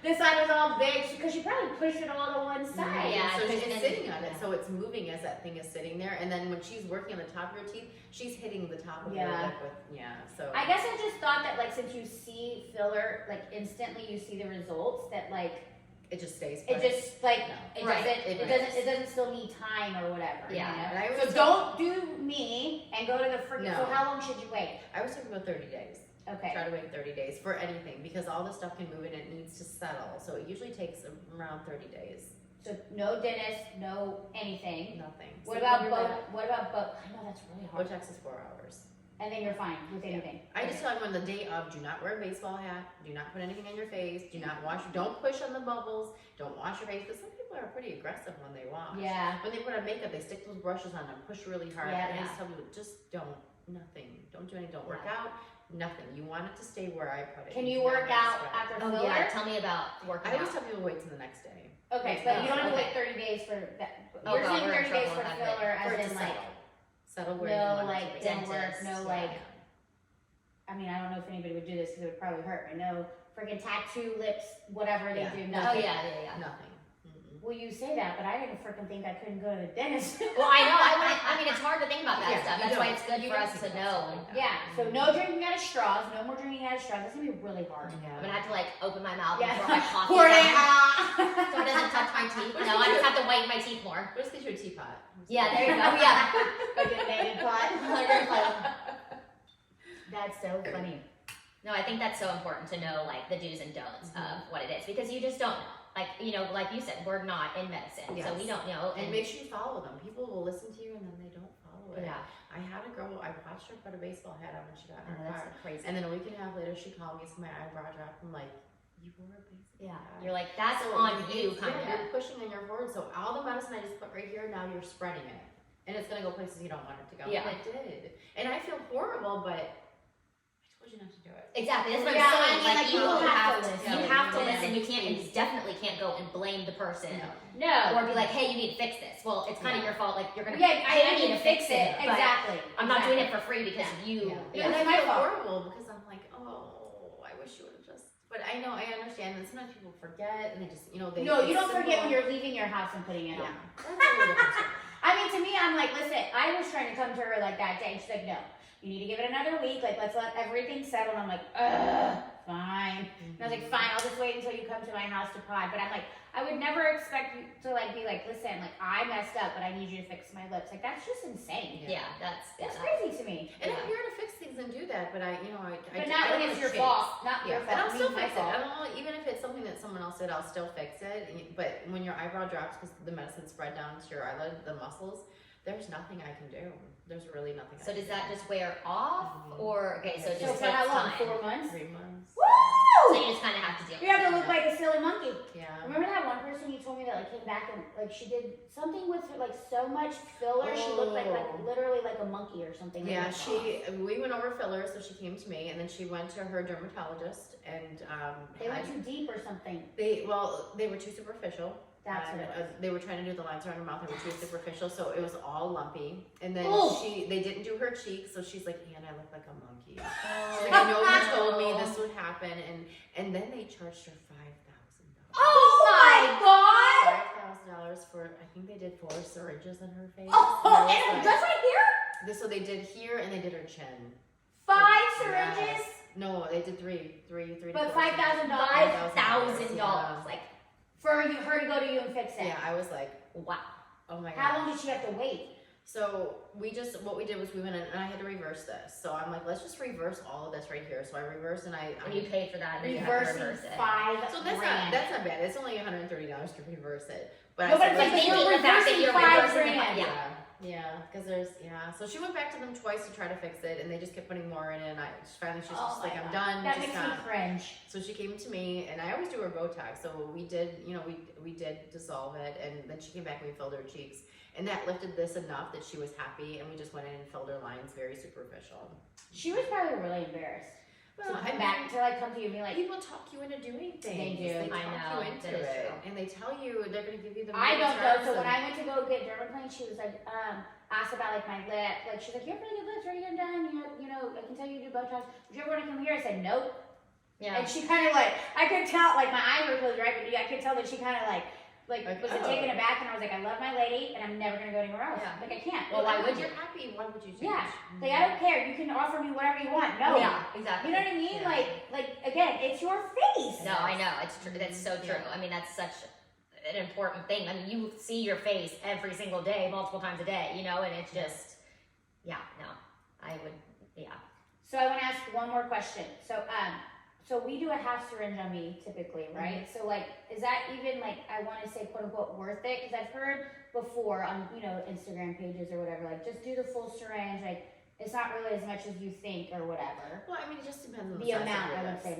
this side was all big because she probably pushed it all to one side. Yeah, So because she's then- sitting on it, so it's moving as that thing is sitting there. And then when she's working on the top of your teeth, she's hitting the top of your lip with, so. I guess I just thought that like since you see filler, like instantly you see the results that like it just stays it put. just like No. it Right. it doesn't still need time or whatever. Yeah. And I So always don't do me and go to the freaking. No. So how long should you wait? I was talking about 30 days. Okay. Try to wait 30 days for anything because all the stuff can move and it needs to settle. So it usually takes around 30 days. So no dentist, no anything. Nothing. What So about when you're back- I know that's really hard. Botox is 4 hours. And then you're fine with anything. I just tell everyone the day of, do not wear a baseball hat, do not put anything on your face, do not wash, don't push on the bubbles, don't wash your face, because some people are pretty aggressive when they wash. Yeah. When they put on makeup, they stick those brushes on and push really hard. Yeah. And I just tell people, just don't, nothing. Don't do anything, don't work out, nothing. You want it to stay where I put it. Can you work out after Oh filler? yeah, tell me about working I always out. tell people wait till the next day. Okay, but you don't have to Okay. wait 30 days for that. Oh, You're God, saying we're in 30 days trouble for with that filler For it as to in like, settle where no, you want it like, to be. dental work, Dentist, no, yeah. like, I mean, I don't know if anybody would do this because it would probably hurt. I know freaking tattoo lips, whatever they Yeah. do, Oh nothing. yeah. Nothing. Mm-mm. Well, you say that, but I didn't freaking think I couldn't go to the dentist. Well, I know. I mean, it's hard to think about that Yeah, stuff. you That's why don't. it's good You for don't us to think about know. stuff like that. Yeah, so no drinking out of straws, no more drinking out of straws. That's gonna be really hard. Yeah. I'm gonna have to like open my mouth Yeah. and pour my coffee Pour it in. down so it doesn't touch my teeth. No, I just have to whiten my teeth more. Let's get you a teapot. Yeah, there you go. Yeah. Like a naked pot. That's so funny. No, I think that's so important to know like the do's and don'ts of what it is because you just don't know. Like, you know, like you said, we're not in medicine, so we Yes. don't know. And make sure you follow them. People will listen to you and then they don't follow it. yeah, I had a girl, I watched her put a baseball hat on when she got in her car. that's crazy. And then a week and a half later, she called me, so my eyebrow dropped. I'm like, you wore a baseball Yeah, hat. you're like that's So on you, it's- kind yeah, of. you're pushing on your forward. So all the medicine I just put right here, now you're spreading it. And it's going to go places you don't want it to go. Yeah. And it did. And I feel horrible, but I told you not to do it. Exactly. That's what Yeah, I'm I saying. mean, Like, like, you have to listen. You Yeah, have to yeah. listen. You can't. And you definitely can't go and blame the person. No. No. Or be like, hey, you need to fix this. Well, it's kind of your fault. Like you're gonna Yeah, pay I me need to fix it. But Exactly. I'm not doing it for free because of you. Yeah. Yeah. And I my feel fault. horrible because I'm like, oh, I wish you would have just. But I know, I understand that sometimes people forget and they just, you know, they. No, you it's don't forget when simple. you're leaving your house and putting it Yeah. on. That's a little different story. I mean, to me, I'm like, listen, I was trying to come to her like that day, and she's like, no, you need to give it another week. Like, let's let everything settle. And I'm like, fine. And I was like, fine, I'll just wait until you come to my house to pod. But I'm like, I would never expect you to like be like, listen, like I messed up, but I need you to fix my lips. Like that's just insane. Yeah, that's Crazy to me. And I'm here to fix things and do that, but I But not I when don't it's wanna your chase. fault. Not Yeah, your fault. and I'll I still mean, my fix it. fault. I don't, even if it's something that someone else did, I'll still fix it. But when your eyebrow drops because the medicine spread down to your eyelid, the muscles, there's nothing I can do. There's really nothing. So I does can that do. just wear off, or okay? So it So just for takes how long? time. 4 months? 3 months? So Woo! you just kind of have to deal. You have to with look like a silly monkey. Yeah. Remember that one person you told me that like came back and like she did something with her, like so much filler she looked like Oh. literally like a monkey or something. Yeah, Like, we went over fillers, so she came to me, and then she went to her dermatologist, and they went too deep or something. they were too superficial. That's and, what it was. they were trying to do the lines around her mouth, they were too superficial, so it was all lumpy. And then Oh. they didn't do her cheeks, so she's like, Ann, I look like a monkey. Oh. She's like, I know you told me this would happen, and then they charged her $5,000. Oh my god! $5,000 for, I think they did 4 syringes in her face. Oh, And I was and like- just right here? so they did here and they did her chin. 5 syringes? Yes. No, they did three. But $5,000? $5,000. Like For her to go to you and fix it. Yeah, I was like, wow. oh my god. How long did she have to wait? So what we did was we went in and I had to reverse this. So I'm like, let's just reverse all of this right here. So I reversed and And you paid for that, and then you have to Reversing reverse it. 5 so that's grand. not bad. It's only $130 to reverse it. But No, I but said, it's like let's- you're thinking the fact that reversing you're 5 reversing the grand. yeah, because So she went back to them twice to try to fix it, and they just kept putting more in it. And she's Oh just my like, I'm God. done. That just makes me stop. cringe. So she came to me, and I always do her Botox. So we did, we did dissolve it, and then she came back and we filled her cheeks, and that lifted this enough that she was happy, and we just went in and filled her lines very superficial. She was probably really embarrassed. Well, to I come mean, back to like come to you and be like, people talk you into doing things. do. They I talk know, you into that is it, true. and they tell you they're going to give you the. I don't terms know. So when and- I went to go get dermaplane, she was like, asked about like my lip. Like she's like, you have really good lips. Are you done? You know, I can tell you do Botox. Would you ever want to come here? I said nope. Yeah. And she kind of like, I could tell like my eye was closed right, but I could tell that she kind of like Like, was oh. taken aback, and I was like, I love my lady, and I'm never gonna go anywhere else. Yeah. Like I can't. Well, why If would you? you're happy, why would you change? Yeah. Like I don't care. You can offer me whatever you want. No. Yeah, exactly. You know what I mean? Yeah. Like again, it's your face. No, I know. It's true. That's so true. Yeah. I mean, that's such an important thing. I mean, you see your face every single day, multiple times a day, and it's just, yeah, no, I would, yeah. So I want to ask one more question. So so we do a half syringe on me typically, right? So like, is that even like, I want to say quote unquote worth it? Because I've heard before on, you know, Instagram pages or whatever, like just do the full syringe, like it's not really as much as you think or whatever. Well, I mean, it just depends on The size amount, of your I would lips. say,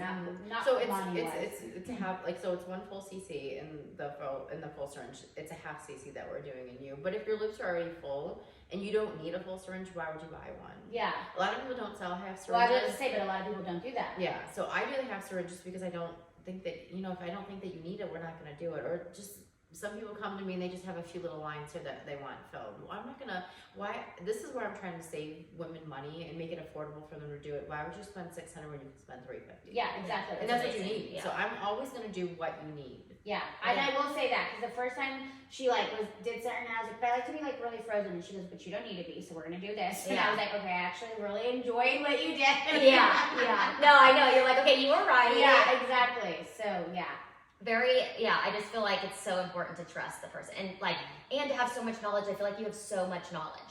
not So money-wise. it's a half, like, so it's 1 full cc in the full syringe. It's a half cc that we're doing in you. But if your lips are already full and you don't need a full syringe, why would you buy one? Yeah. A lot of people don't sell half Well, I was syringes. going to say, but a lot of people don't do that. Yeah, so I do the half syringe just because I don't think that, you know, if I don't think that you need it, we're not gonna do it. Or just, some people come to me and they just have a few little lines here that they want filled. Well, I'm not gonna, this is where I'm trying to save women money and make it affordable for them to do it. Why would you spend $600 when you can spend $350? Yeah, exactly. And that's what you amazing. need. Yeah. So I'm always gonna do what you need. Yeah, and I will say that because the first time she like did something, I was like, but I like to be like really frozen, and she goes, but you don't need to be, so we're gonna do this. And I was like, okay, I actually really enjoyed what you did. Yeah. No, I know. You're like, okay, you were right. Yeah, exactly. So yeah. I just feel like it's so important to trust the person and to have so much knowledge. I feel like you have so much knowledge.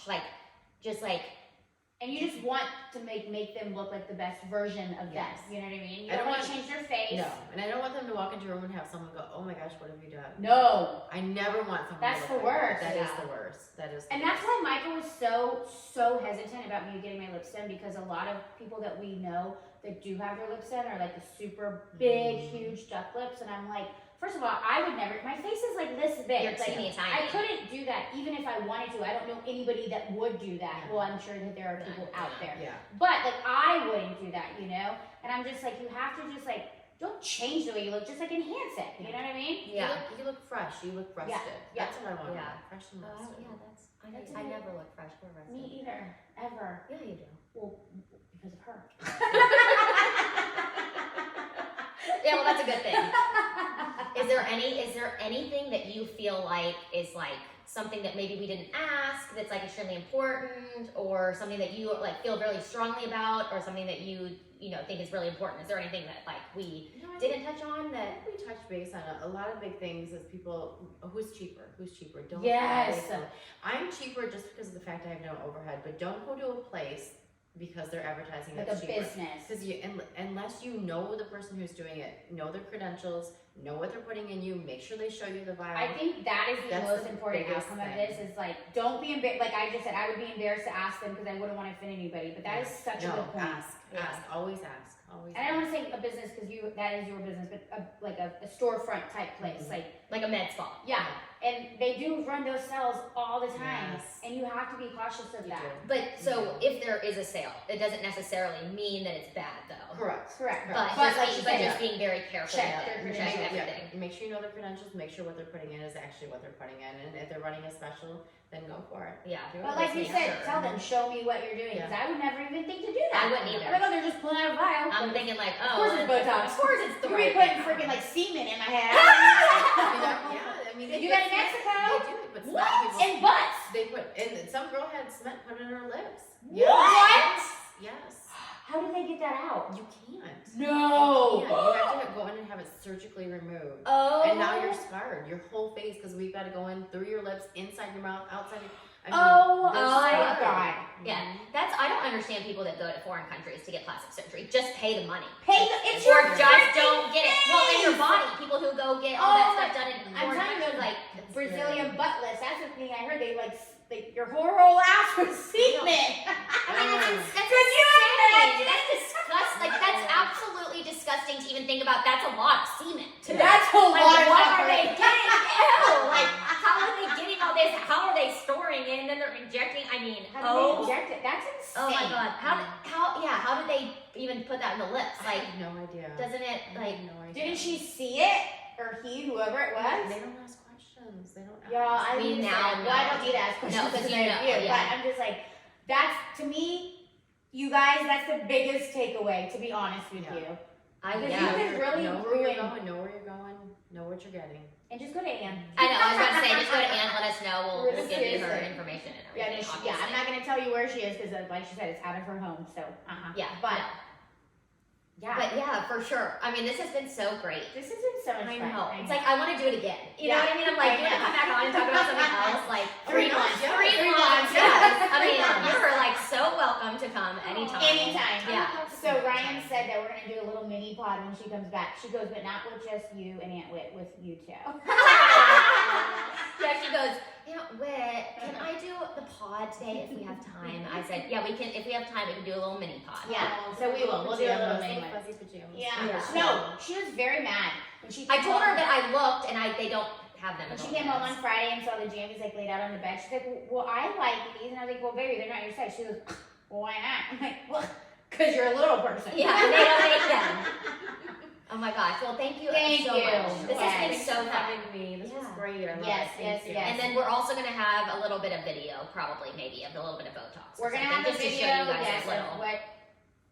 And you just want to make them look like the best version of them. You know what I mean? You don't want to change their face. No, and I don't want them to walk into a room and have someone go, oh my gosh, what have you done? No. I never want someone That's to look the like worst. That Yeah. is the worst. That is the And worst. that's why Michael was so hesitant about me getting my lips done, because a lot of people that we know that do have their lips done are like the super big, huge duck lips, and I'm like, first of all, I would never. My face is like this big. You're It's like, teeny tiny. I couldn't do that even if I wanted to. I don't know anybody that would do that. Well, I'm sure that there are people out there, Yeah. but like I wouldn't do that, you know. And I'm just like, you have to just like, don't change the way you look, just like enhance it. You know what I mean? Yeah. You look fresh. You look rested. Yeah. That's what I want. Yeah. Fresh and Oh, rested. yeah, That's I it. never look fresh or rested. Me either, ever. Yeah, you do. Well, because of her. Yeah, well, that's a good thing. Is there anything that you feel like is like something that maybe we didn't ask that's like extremely important, or something that you like feel really strongly about, or something that you think is really important? Is there anything that like we didn't touch on that? We touched base on a lot of big things as people, who's cheaper? Don't Yes. I'm cheaper just because of the fact I have no overhead, but don't go to a place because they're advertising Like it's a cheaper. business. Because unless you know the person who's doing it, know their credentials, know what they're putting in you, make sure they show you the vial. I think that is the That's most the important biggest outcome of thing. this is like, don't be embarrassed. Like I just said, I would be embarrassed to ask them because I wouldn't want to offend anybody, but that is such a good point. ask, always ask, always. And I don't want to say a business because that is your business, but like a storefront type place. Like a med spa. Yeah. And they do run those sales all the time. Yes. And you have to be cautious of that. But so if there is a sale, it doesn't necessarily mean that it's bad though. Correct. But just being very careful. Check their and credentials. check everything. Make sure you know their credentials, make sure what they're putting in is actually what they're putting in, and if they're running a special, then go for it. Yeah. Do it. But like you Yeah, said, sure. tell them, show me what you're doing. Because I would never even think to do that. I wouldn't either. I'm like, oh, they're just pulling out a vial. I'm thinking like, Of course it's Botox. Of course it's the You're right putting thing. freaking like semen in my head. I mean, They do that in Mexico? They do, but What? some people, And butts. they put, and some girl had cement put in her lips. What? Yes. How did they get that out? You can't. No. You have to go in and have it surgically removed. Oh. And now you're scarred, your whole face, because we've got to go in through your lips, inside your mouth, outside your. they're my scarred. God. Yeah, I don't understand people that go to foreign countries to get plastic surgery. Just pay the money. It's Or your just freaking don't get it. Well, in your face. body. People who go get all that stuff done in I'm foreign telling you, countries, like Brazilian butt lifts. That's the thing I heard. They like your whole ass was semen. I mean, that's Could you imagine? That's disgusting. Like that's absolutely disgusting to even think about. That's a lot of semen. That's a Like, lot of what effort. are they getting? Ew! Like, how are they getting all this? How are they storing it? And then they're injecting. I mean, How do they inject it? That's insane. oh my god. How did they even put that in the lips? I Like, have no idea. doesn't it like? no idea. Didn't she see it? Or he, whoever it was? They don't ask questions. They don't ask. Yeah, I We mean, now well, I know. don't need to ask questions No, 'cause you I know, have you, yeah. but I'm just like, that's, to me, you guys, that's the biggest takeaway, to be honest with Yeah. you. I Because yeah. you can really know where you're ruin, going, know where you're going, know what you're getting. and just go to Ann. I know. I was about to say, just go to Ann. Let us know. We'll give you her Seriously. information and Yeah, everything. no, yeah, I'm obviously. not going to tell you where she is, because like she said, it's out of her home, so, Yeah, But, no. Yeah. But yeah, for sure. I mean, this has been so great. This has been so much I fun. know. It's like, I want to do it again. You know what I mean? I'm like, do you want to come back on and talk about something else? Like, Three months. Three months. Yes. I mean, you're like so welcome to come anytime. Anytime. Yeah. So Ryan said that we're gonna do a little mini pod when she comes back. She goes, but not with just you and Aunt Whit, with you too. Yeah, she goes, Aunt Whit, can I do the pod today if we have time? I said, yeah, we can. If we have time, we can do a little mini pod. Yeah. So we will. We'll do a little mini one. Fuzzy pajamas. Yeah. No, she was very mad when she. I told her that I looked and they don't have them. When she came home on Friday and saw the jammies like laid out on the bed, she's like, well, I like these. And I was like, well, baby, they're not your size. She goes, well, why not? I'm like, well, because you're a little person. Yeah, and they don't make them. Oh my gosh. Well, thank you so you. much. This has been Thanks so for fun. having me. This was great. I love Yes, it. yes, Thank you. yes. And then we're also going to have a little bit of video, probably, maybe, of a little bit of Botox. We're gonna have a just to video, show you guys yes, a little. of what,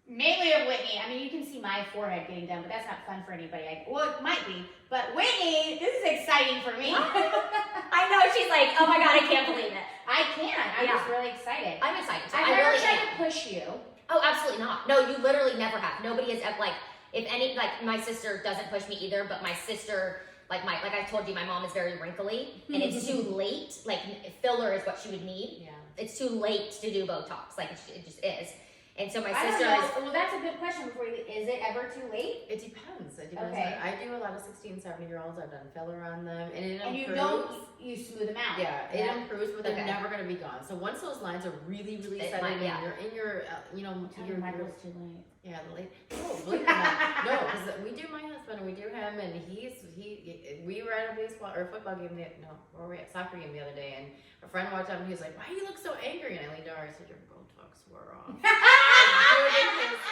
mainly of Whitney. I mean, you can see my forehead getting done, but that's not fun for anybody. Well, it might be, but Whitney, this is exciting for me. I know, she's like, oh my god, I can't believe it. I can't. I'm Yeah. just really excited. I'm excited. too. I've I never really tried am. to push you. Oh, absolutely not. No, you literally never have. Nobody has ever, like, if any, like, my sister doesn't push me either, but my sister, like I told you, my mom is very wrinkly, and it's too late. Like, filler is what she would need. Yeah. It's too late to do Botox. Like, it just is. And so my I don't sister know. is. Well, that's a good question before you. Is it ever too late? It depends. It depends. Okay. I do a lot of 16, 17-year-olds. I've done filler on them, and it And you improves. don't. You smooth them out. Yeah, it improves, but they're Okay. never gonna be gone. So once those lines are really, really It settled might- in, yeah. you're in your, you know, Tell your, me Michael's too late. yeah, the late. Oh, believe it or not, no, because we do my husband and we do him, and we were at a baseball or football game. Where were we at? Soccer game the other day, and a friend walked up and he was like, "Why do you look so angry?" And I leaned over and I said, "Your Botox wore off."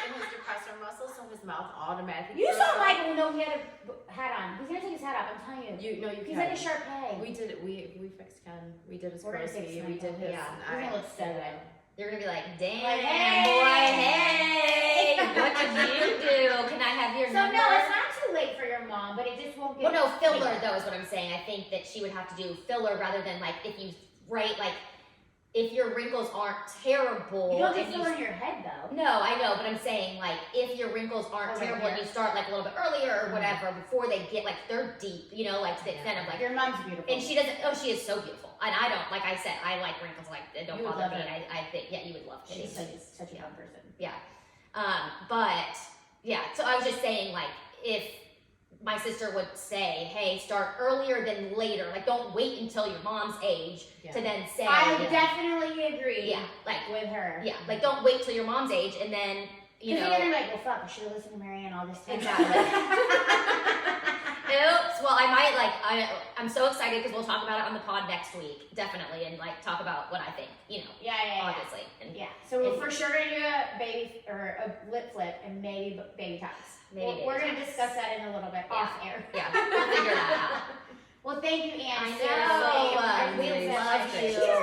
in his depressor muscle, so his mouth automatically. You grew saw out. Michael know he had a hat on. He's gonna take his hat off. I'm telling you. You He's can. like a Sharpay. We did it. We fixed Ken. We did his We're gonna fix Crosby. We did Michael. his. Yeah. He's gonna look so good. You're gonna be like, damn, Like, boy, hey. hey, what did you do? Can I have your So number? no, it's not too late for your mom, but it just won't get. Well, no, filler though is what I'm saying. I think that she would have to do filler rather than like if you if your wrinkles aren't terrible. You don't and get filler in your head though. No, I know, but I'm saying like if your wrinkles aren't Over terrible and here. you start like a little bit earlier or whatever before they get like they're deep, you know, like to the extent of like. Your mom's beautiful. And she doesn't. Oh, she is so beautiful. And I don't, like I said, I like wrinkles. Like they don't You would bother love me. her. And I think, yeah, you would love Kitty. She's such a fun person. But yeah. So I was just saying, like, if my sister would say, "Hey, start earlier than later. Like, don't wait until your mom's age to then say." I would definitely agree. Yeah, like with her. yeah, like don't wait till your mom's age and then you know. Because you're like, well, fuck, I should have listened to Marianne all this time. Exactly. Oops. Well, I might I'm so excited because we'll talk about it on the pod next week, definitely, and like talk about what I think, you know, yeah. obviously. And Yeah. So we're for sure gonna do a baby or a lip flip and maybe baby tops. Maybe We're baby gonna tops. discuss that in a little bit off air. Yeah, we'll figure that out. Well, thank you, Ann. I know. Seriously. I We really love appreciate you. it. She's